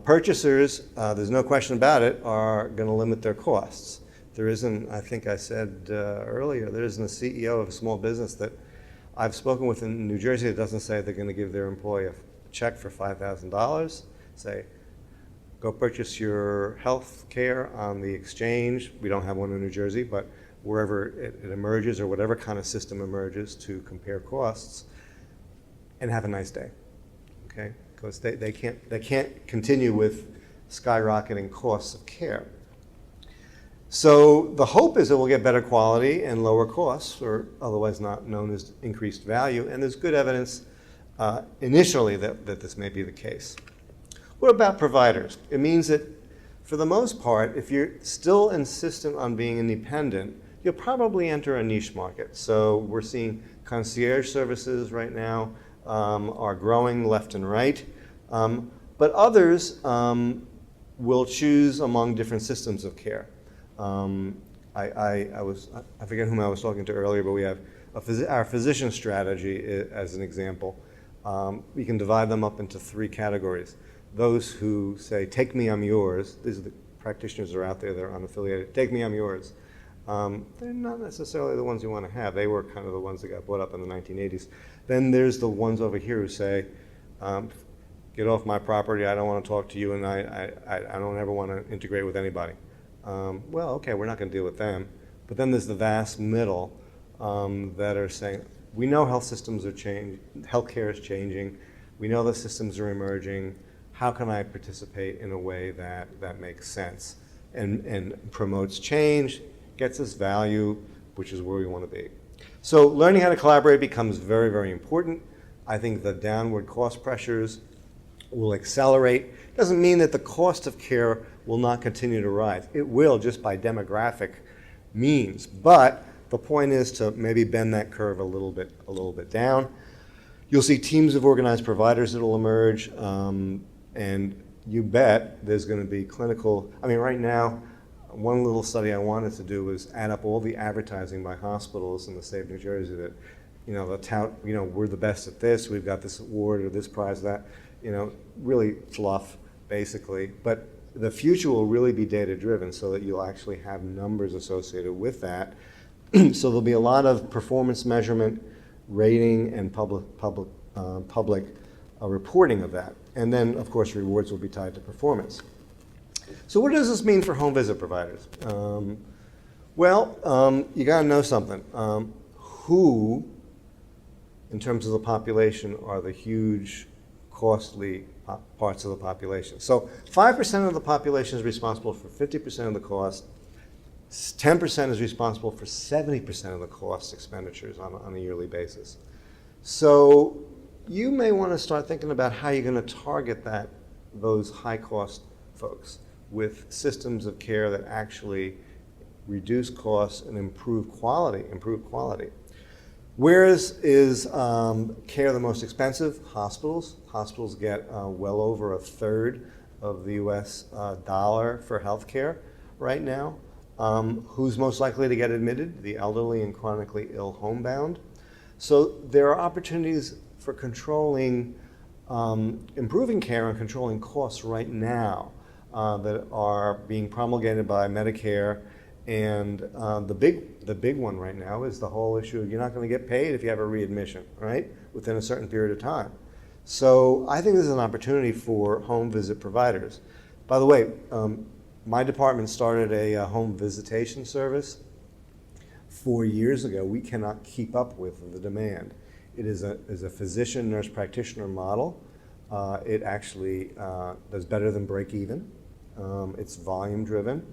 Purchasers, there's no question about it, are going to limit their costs. There isn't, I think I said earlier, there isn't a CEO of a small business that I've spoken with in New Jersey that doesn't say they're going to give their employee a check for $5,000, say, go purchase your health care on the exchange. We don't have one in New Jersey, but wherever it emerges or whatever kind of system emerges to compare costs, and have a nice day, okay? Because they can't continue with skyrocketing costs of care. So the hope is that we'll get better quality and lower costs, or otherwise not known as increased value, and there's good evidence initially that this may be the case. What about providers? It means that for the most part, if you're still insistent on being independent, you'll probably enter a niche market. So we're seeing concierge services right now are growing left and right, but others will choose among different systems of care. I forget whom I was talking to earlier, but we have our physician strategy as an example. We can divide them up into three categories. Those who say, take me, I'm yours. These are the practitioners that are out there that are unaffiliated. Take me, I'm yours. They're not necessarily the ones you want to have. They were kind of the ones that got bought up in the 1980s. Then there's the ones over here who say, get off my property, I don't want to talk to you, and I don't ever want to integrate with anybody. Well, okay, we're not going to deal with them. But then there's the vast middle that are saying, we know health systems are changing, healthcare is changing, we know the systems are emerging, how can I participate in a way that makes sense and promotes change, gets us value, which is where we want to be. So learning how to collaborate becomes very, very important. I think the downward cost pressures will accelerate. Doesn't mean that the cost of care will not continue to rise. It will, just by demographic means. But the point is to maybe bend that curve a little bit down. You'll see teams of organized providers that will emerge, and you bet there's going to be clinical. I mean, right now, one little study I wanted to do was add up all the advertising by hospitals in the state of New Jersey that, the tout, we're the best at this, we've got this award or this prize, that, really fluff, basically. But the future will really be data-driven so that you'll actually have numbers associated with that. So there'll be a lot of performance measurement, rating, and public reporting of that. And then, of course, rewards will be tied to performance. So what does this mean for home visit providers? You got to know something. Who, in terms of the population, are the huge, costly parts of the population? So 5% of the population is responsible for 50% of the cost. 10% is responsible for 70% of the cost expenditures on a yearly basis. So you may want to start thinking about how you're going to target those high-cost folks with systems of care that actually reduce costs and improve quality. Where is care the most expensive? Hospitals. Hospitals get well over a third of the U.S. dollar for health care right now. Who's most likely to get admitted? The elderly and chronically ill homebound. So there are opportunities for controlling, improving care and controlling costs right now that are being promulgated by Medicare. And the big one right now is the whole issue of you're not going to get paid if you have a readmission, right, within a certain period of time. So I think this is an opportunity for home visit providers. By the way, my department started a home visitation service 4 years ago. We cannot keep up with the demand. It is a physician nurse practitioner model. It actually does better than break even. It's volume driven.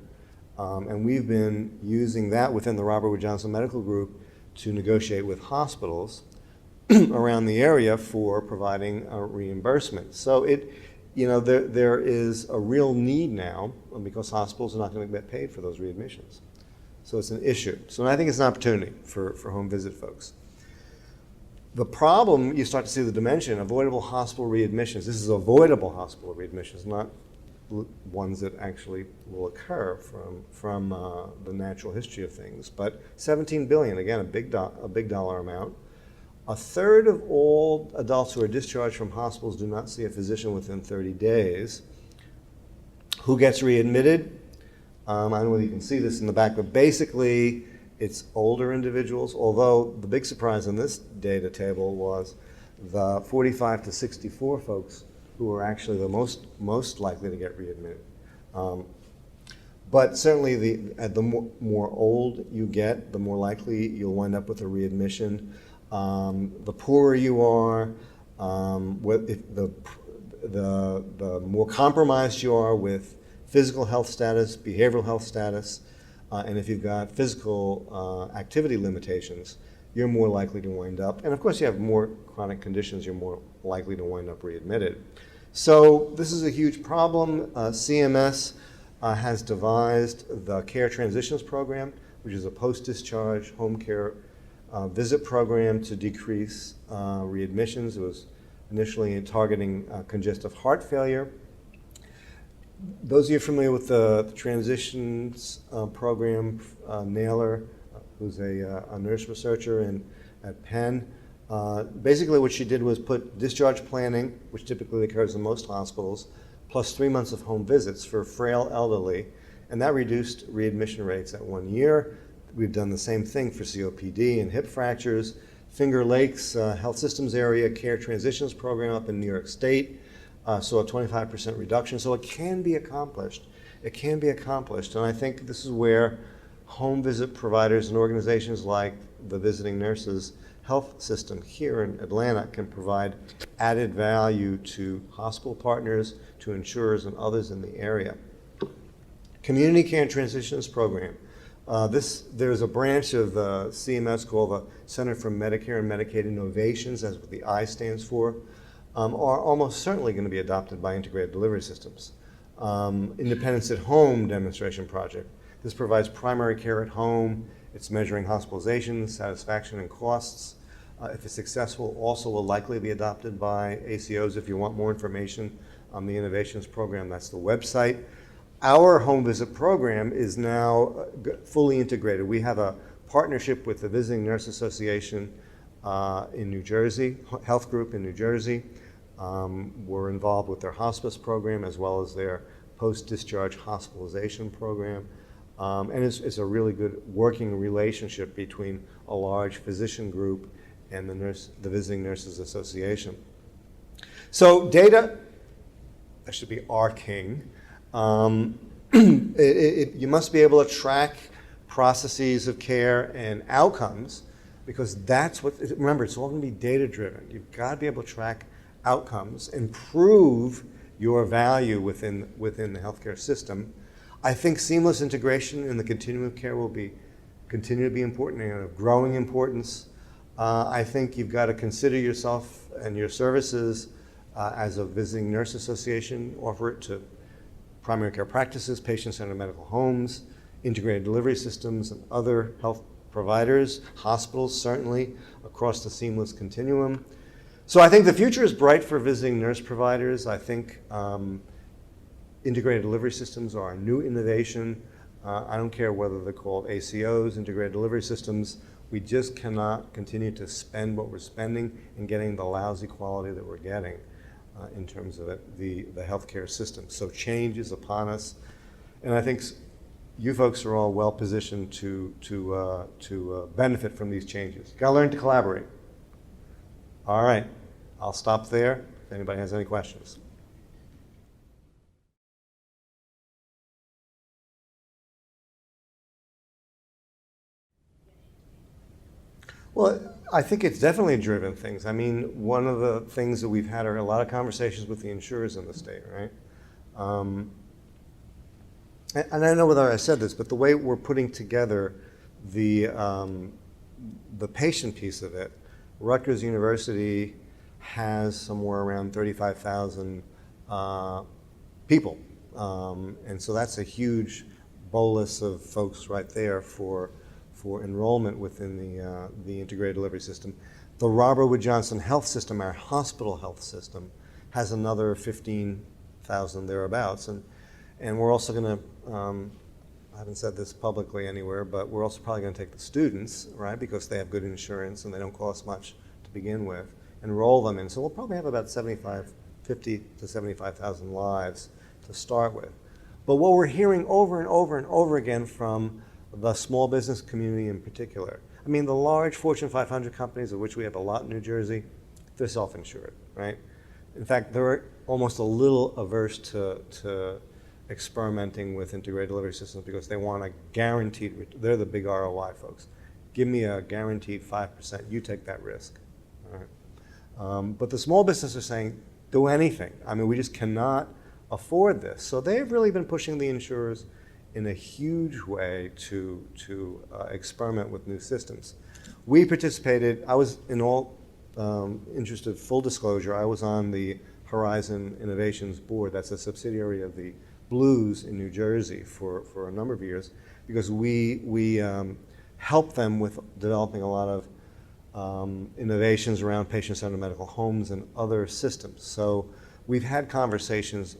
And we've been using that within the Robert Wood Johnson Medical Group to negotiate with hospitals around the area for providing reimbursement. So there is a real need now because hospitals are not going to get paid for those readmissions. So it's an issue. So I think it's an opportunity for home visit folks. The problem, you start to see the dimension, avoidable hospital readmissions. This is avoidable hospital readmissions, not ones that actually will occur from the natural history of things. But $17 billion, again, a big dollar amount. A third of all adults who are discharged from hospitals do not see a physician within 30 days. Who gets readmitted? I don't know whether you can see this in the back, but basically it's older individuals, although the big surprise in this data table was the 45 to 64 folks who are actually the most likely to get readmitted. But certainly the more old you get, the more likely you'll wind up with a readmission. The poorer you are, the more compromised you are with physical health status, behavioral health status, and if you've got physical activity limitations, you're more likely to wind up, and of course you have more chronic conditions, you're more likely to wind up readmitted. So this is a huge problem. CMS has devised the Care Transitions Program, which is a post-discharge home care visit program to decrease readmissions. It was initially targeting congestive heart failure. Those of you familiar with the Transitions program, Naylor, who's a nurse researcher at Penn, basically what she did was put discharge planning, which typically occurs in most hospitals, plus 3 months of home visits for frail elderly, and that reduced readmission rates at 1 year. We've done the same thing for COPD and hip fractures. Finger Lakes Health Systems Area Care Transitions Program up in New York State saw a 25% reduction. So it can be accomplished. It can be accomplished. And I think this is where home visit providers and organizations like the Visiting Nurses Health System here in Atlanta can provide added value to hospital partners, to insurers, and others in the area. Community Care Transitions Program. There's a branch of CMS called the Center for Medicare and Medicaid Innovations. That's what the I stands for. are almost certainly going to be adopted by integrated delivery systems. Independence at Home demonstration project. This provides primary care at home. It's measuring hospitalizations, satisfaction, and costs. If it's successful, also will likely be adopted by ACOs. If you want more information on the innovations program, that's the website. Our home visit program is now fully integrated. We have a partnership with the Visiting Nurse Association in New Jersey, health group in New Jersey. We're involved with their hospice program as well as their post-discharge hospitalization program. And it's a really good working relationship between a large physician group and the Visiting Nurses Association. So data, that should be our king. You must be able to track processes of care and outcomes, because that's what, remember, it's all going to be data driven. You've got to be able to track outcomes and prove your value within the healthcare system. I think seamless integration in the continuum of care will continue to be important and of growing importance. I think you've got to consider yourself and your services as a Visiting Nurse Association, offer it to primary care practices, patient-centered medical homes, integrated delivery systems, and other health providers, hospitals certainly, across the seamless continuum. So I think the future is bright for visiting nurse providers. I think integrated delivery systems are a new innovation. I don't care whether they're called ACOs, integrated delivery systems. We just cannot continue to spend what we're spending and getting the lousy quality that we're getting in terms of the healthcare system. So change is upon us. And I think you folks are all well positioned to benefit from these changes. Got to learn to collaborate. All right, I'll stop there if anybody has any questions. Well, I think it's definitely driven things. I mean, one of the things that we've had are a lot of conversations with the insurers in the state, right? And I know whether I said this, but the way we're putting together the patient piece of it, Rutgers University has somewhere around 35,000 people. And so that's a huge bolus of folks right there for enrollment within the integrated delivery system. The Robert Wood Johnson Health System, our hospital health system, has another 15,000 thereabouts. And we're also going to, I haven't said this publicly anywhere, but we're also probably going to take the students, right, because they have good insurance and they don't cost much to begin with, enroll them in. So we'll probably have about 50 to 75,000 lives to start with. But what we're hearing over and over and over again from the small business community in particular, I mean, the large Fortune 500 companies, of which we have a lot in New Jersey, they're self-insured, right? In fact, they're almost a little averse to experimenting with integrated delivery systems because they want a guaranteed, they're the big ROI folks. Give me a guaranteed 5%, you take that risk. All right? But the small businesses are saying, do anything. I mean, we just cannot afford this. So they've really been pushing the insurers in a huge way to experiment with new systems. We participated, I was in all interest of full disclosure, I was on the Horizon Innovations Board. That's a subsidiary of the Blues in New Jersey for a number of years, because we helped them with developing a lot of innovations around patient-centered medical homes and other systems. So we've had conversations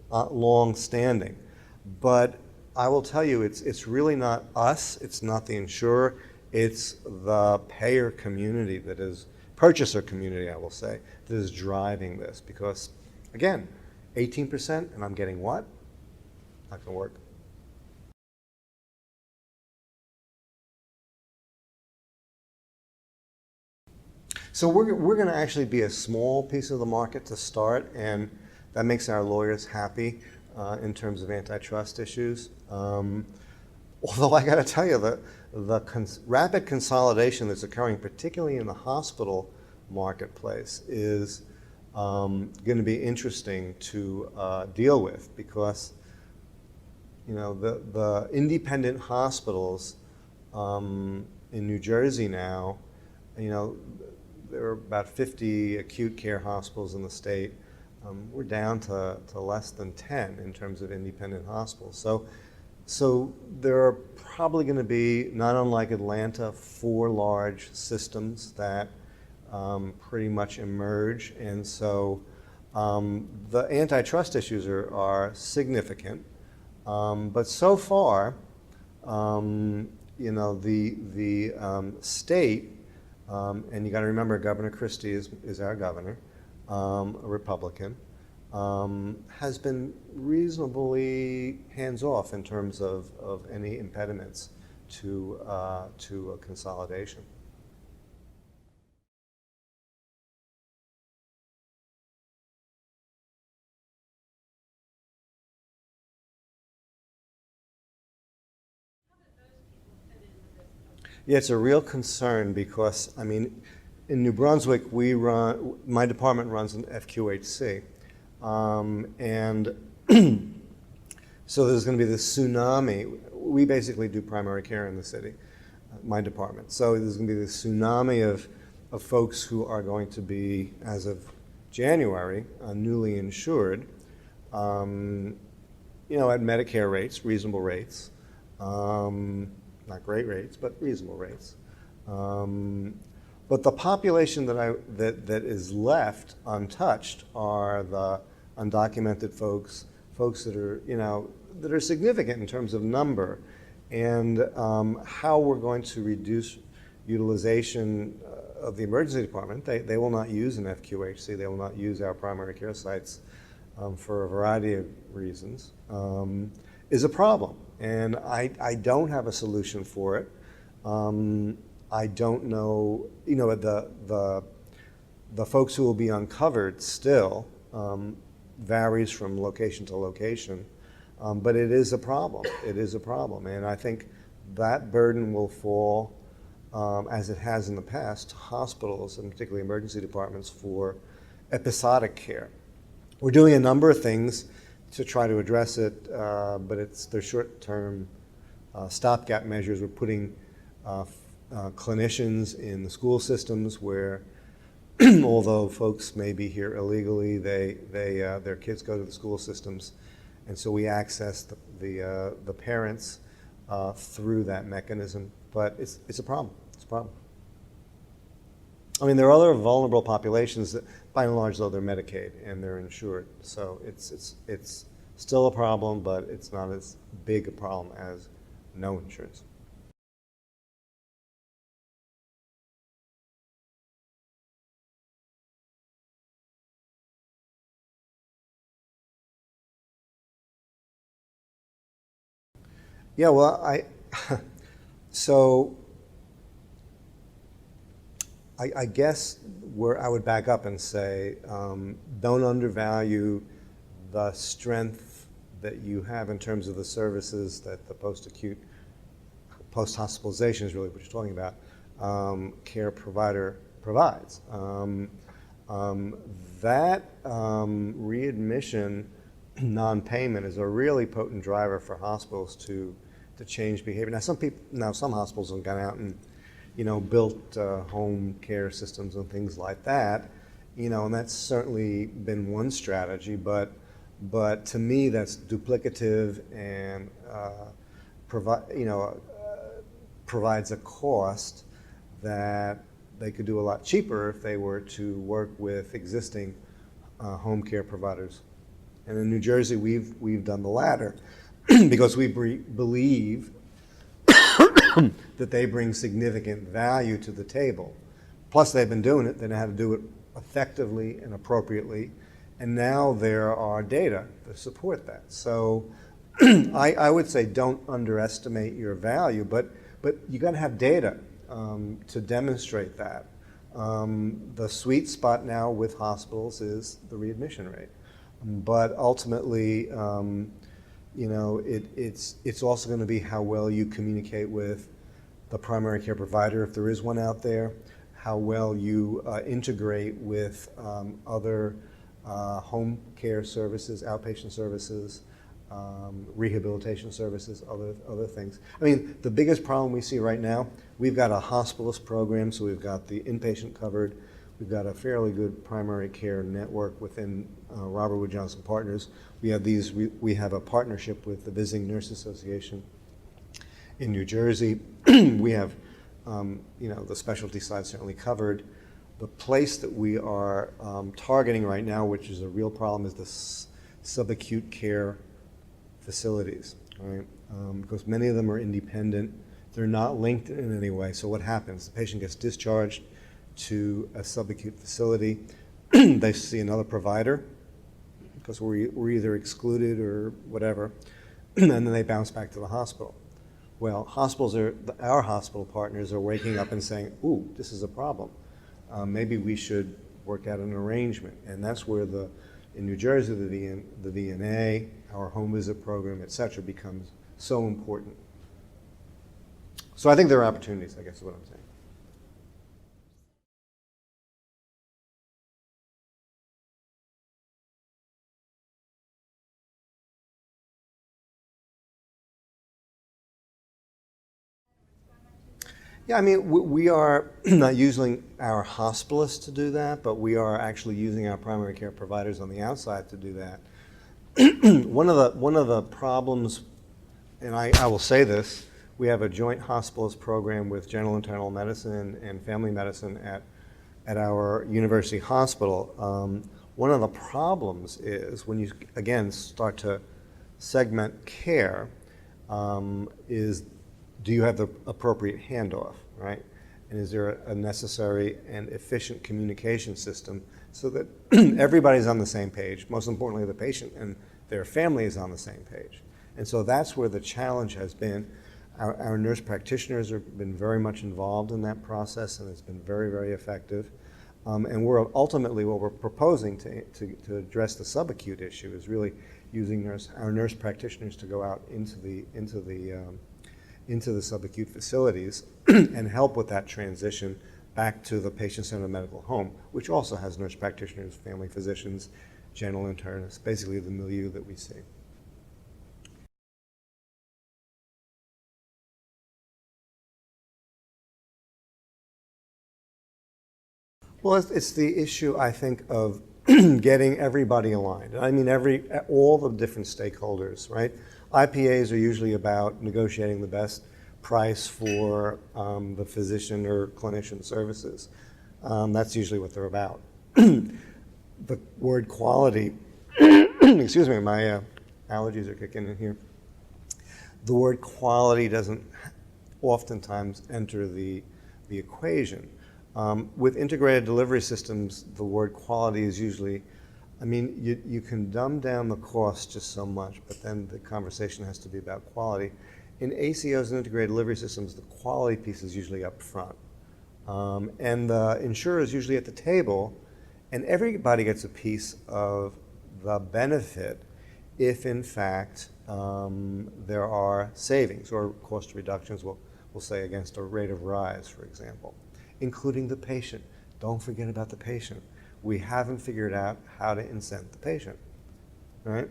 long-standing, but I will tell you, it's really not us, it's not the insurer, it's the payer community that is, purchaser community, I will say, that is driving this. Because, again, 18%, and I'm getting what? Not gonna work. So we're gonna actually be a small piece of the market to start, and that makes our lawyers happy in terms of antitrust issues. Although I gotta tell you, the rapid consolidation that's occurring, particularly in the hospital marketplace, is going to be interesting to deal with, because you know the independent hospitals in New Jersey now, you know, there were about 50 acute care hospitals in the state. We're down to less than 10 in terms of independent hospitals. So there are probably going to be, not unlike Atlanta, 4 large systems that pretty much emerge. And so the antitrust issues are significant. But so far, you know, the state, and you got to remember Governor Christie is our governor, a Republican, has been reasonably hands-off in terms of any impediments to a consolidation. Yeah, it's a real concern because, I mean, in New Brunswick, my department runs an FQHC. And so there's going to be this tsunami. We basically do primary care in the city, my department. So there's going to be this tsunami of folks who are going to be, as of January, newly insured, you know, at Medicare rates, reasonable rates. Not great rates, but reasonable rates. But the population that is left untouched are the undocumented folks that are, you know, that are significant in terms of number, and how we're going to reduce utilization of the emergency department. They will not use an FQHC. They will not use our primary care sites for a variety of reasons, is a problem. And I don't have a solution for it. I don't know, you know, the folks who will be uncovered still varies from location to location, but it is a problem. It is a problem, and I think that burden will fall, as it has in the past, to hospitals and particularly emergency departments for episodic care. We're doing a number of things to try to address it, but they're short-term stopgap measures. We're putting clinicians in the school systems where, although folks may be here illegally, their kids go to the school systems, and so we access the parents through that mechanism. But it's a problem. It's a problem. I mean, there are other vulnerable populations that, by and large, though, they're Medicaid and they're insured. So it's still a problem, but it's not as big a problem as no insurance. Yeah, well, so I guess where I would back up and say, don't undervalue the strength that you have in terms of the services that the post-acute, post-hospitalization is really what you're talking about, care provider provides. That readmission non-payment is a really potent driver for hospitals to change behavior. Now, some hospitals have gone out and, you know, built home care systems and things like that, you know, and that's certainly been one strategy. But to me, that's duplicative and provides a cost that they could do a lot cheaper if they were to work with existing home care providers. And in New Jersey, we've done the latter because we believe that they bring significant value to the table. Plus, they've been doing it. They know how to do it effectively and appropriately. And now there are data to support that. So I would say don't underestimate your value, but you got to have data to demonstrate that. The sweet spot now with hospitals is the readmission rate. But ultimately, you know, it's also going to be how well you communicate with the primary care provider, if there is one out there, how well you integrate with other home care services, outpatient services, rehabilitation services, other things. I mean, the biggest problem we see right now, we've got a hospitalist program, so we've got the inpatient covered, We've got a fairly good primary care network within Robert Wood Johnson Partners. We have a partnership with the Visiting Nurse Association in New Jersey. We have, the specialty side certainly covered. The place that we are targeting right now, which is a real problem, is the subacute care facilities, right? Because many of them are independent. They're not linked in any way. So what happens? The patient gets discharged to a subacute facility. They see another provider because we're either excluded or whatever, and then they bounce back to the hospital. Well, our hospital partners are waking up and saying, ooh, this is a problem. Maybe we should work out an arrangement. And that's where in New Jersey, the VNA, our home visit program, et cetera, becomes so important. So I think there are opportunities, I guess is what I'm saying. Yeah, I mean, we are not using our hospitalists to do that, but we are actually using our primary care providers on the outside to do that. One of the problems, and I will say this, we have a joint hospitalist program with general internal medicine and family medicine at our university hospital. One of the problems is when you, again, start to segment care, is do you have the appropriate handoff, right? And is there a necessary and efficient communication system so that everybody's on the same page, most importantly the patient and their family is on the same page. And so that's where the challenge has been. Our nurse practitioners have been very much involved in that process, and it's been very, very effective. And ultimately what we're proposing to address the subacute issue is really using our nurse practitioners to go out into the subacute facilities and help with that transition back to the patient-centered medical home, which also has nurse practitioners, family physicians, general internists, basically the milieu that we see. Well, it's the issue, I think, of getting everybody aligned. I mean, all the different stakeholders, right? IPAs are usually about negotiating the best price for the physician or clinician services. That's usually what they're about. The word quality, excuse me, my allergies are kicking in here. The word quality doesn't oftentimes enter the equation. With integrated delivery systems, the word quality is usually, I mean, you can dumb down the cost just so much, but then the conversation has to be about quality. In ACOs and integrated delivery systems, the quality piece is usually up front. And the insurer is usually at the table, and everybody gets a piece of the benefit if, in fact, there are savings or cost reductions, we'll say, against a rate of rise, for example, including the patient. Don't forget about the patient. We haven't figured out how to incent the patient, right?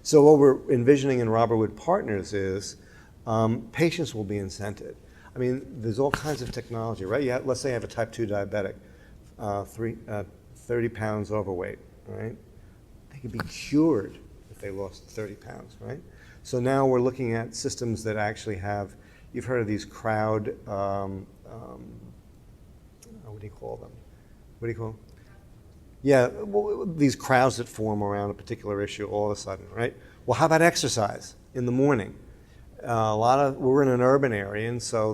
So what we're envisioning in Robert Wood Partners is patients will be incented. I mean, there's all kinds of technology, right? Let's say you have a type 2 diabetic, 30 pounds overweight, right? They could be cured if they lost 30 pounds, right? So now we're looking at systems that actually have, you've heard of these crowd, what do you call them? What do you call them? Yeah, well, these crowds that form around a particular issue all of a sudden, right? Well, how about exercise in the morning? We're in an urban area, and so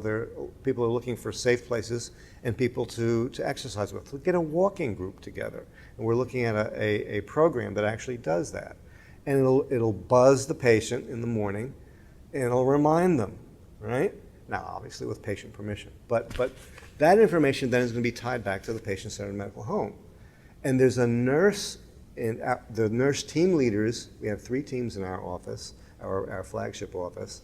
people are looking for safe places and people to exercise with. We'll get a walking group together, and we're looking at a program that actually does that. And it'll buzz the patient in the morning, and it'll remind them, right? Now, obviously with patient permission. But that information then is going to be tied back to the patient-centered medical home. And there's a nurse, and the nurse team leaders, we have 3 teams in our office, our flagship office,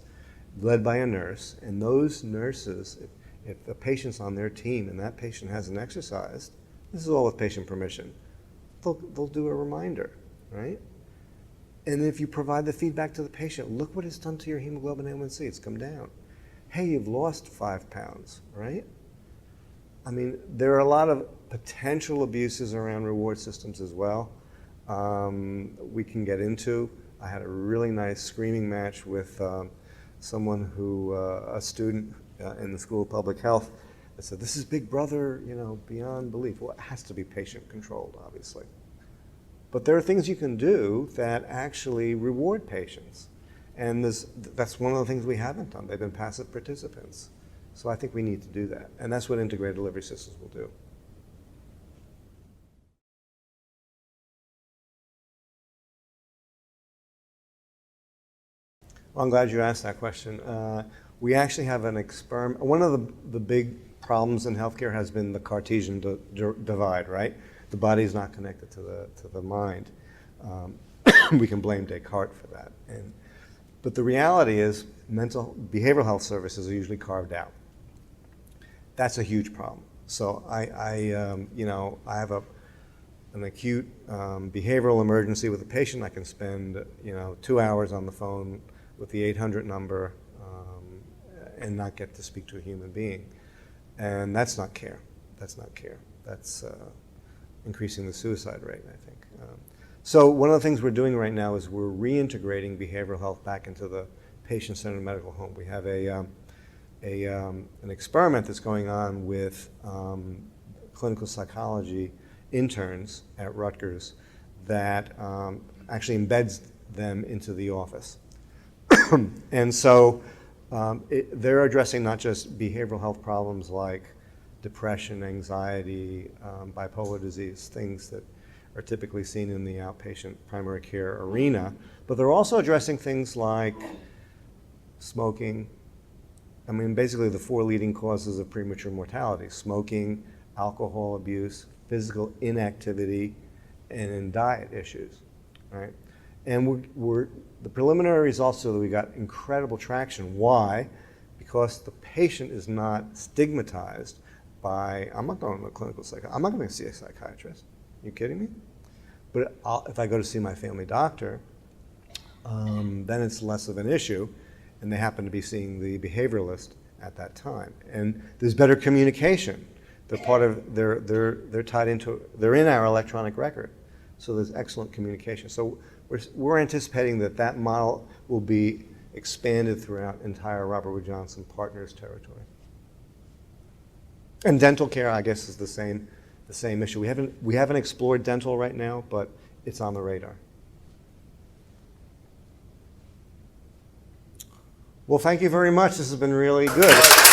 led by a nurse. And those nurses, if the patient's on their team and that patient hasn't exercised, this is all with patient permission, they'll do a reminder, right? And if you provide the feedback to the patient, look what it's done to your hemoglobin A1C, it's come down. Hey, you've lost 5 pounds, right? I mean, there are a lot of potential abuses around reward systems as well. We can get into. I had a really nice screaming match with someone who, a student in the School of Public Health, that said, "This is Big Brother, you know, beyond belief." Well, it has to be patient controlled, obviously. But there are things you can do that actually reward patients. And that's one of the things we haven't done. They've been passive participants. So I think we need to do that. And that's what integrated delivery systems will do. Well, I'm glad you asked that question. We actually have an experiment. One of the big problems in healthcare has been the Cartesian divide, right? The body is not connected to the mind. We can blame Descartes for that. But the reality is behavioral health services are usually carved out. That's a huge problem. So I have an acute behavioral emergency with a patient. I can spend 2 hours on the phone with the 800 number and not get to speak to a human being. And that's not care. That's not care. That's increasing the suicide rate, I think. So one of the things we're doing right now is we're reintegrating behavioral health back into the patient-centered medical home. We have an experiment that's going on with clinical psychology interns at Rutgers that actually embeds them into the office. And so they're addressing not just behavioral health problems like depression, anxiety, bipolar disease, things that are typically seen in the outpatient primary care arena, but they're also addressing things like smoking. I mean, basically the 4 leading causes of premature mortality: smoking, alcohol abuse, physical inactivity, and in diet issues, right? And the preliminary results show that we got incredible traction. Why? Because the patient is not stigmatized by, I'm not going to a clinical psychiatrist, I'm not going to see a psychiatrist. Are you kidding me? But if I go to see my family doctor, then it's less of an issue, and they happen to be seeing the behavioralist at that time. And there's better communication. They're part of, they're tied into, they're in our electronic record. So there's excellent communication. So we're anticipating that model will be expanded throughout entire Robert Wood Johnson Partners territory. And dental care, I guess, is the same issue. We haven't explored dental right now, but it's on the radar. Well, thank you very much. This has been really good.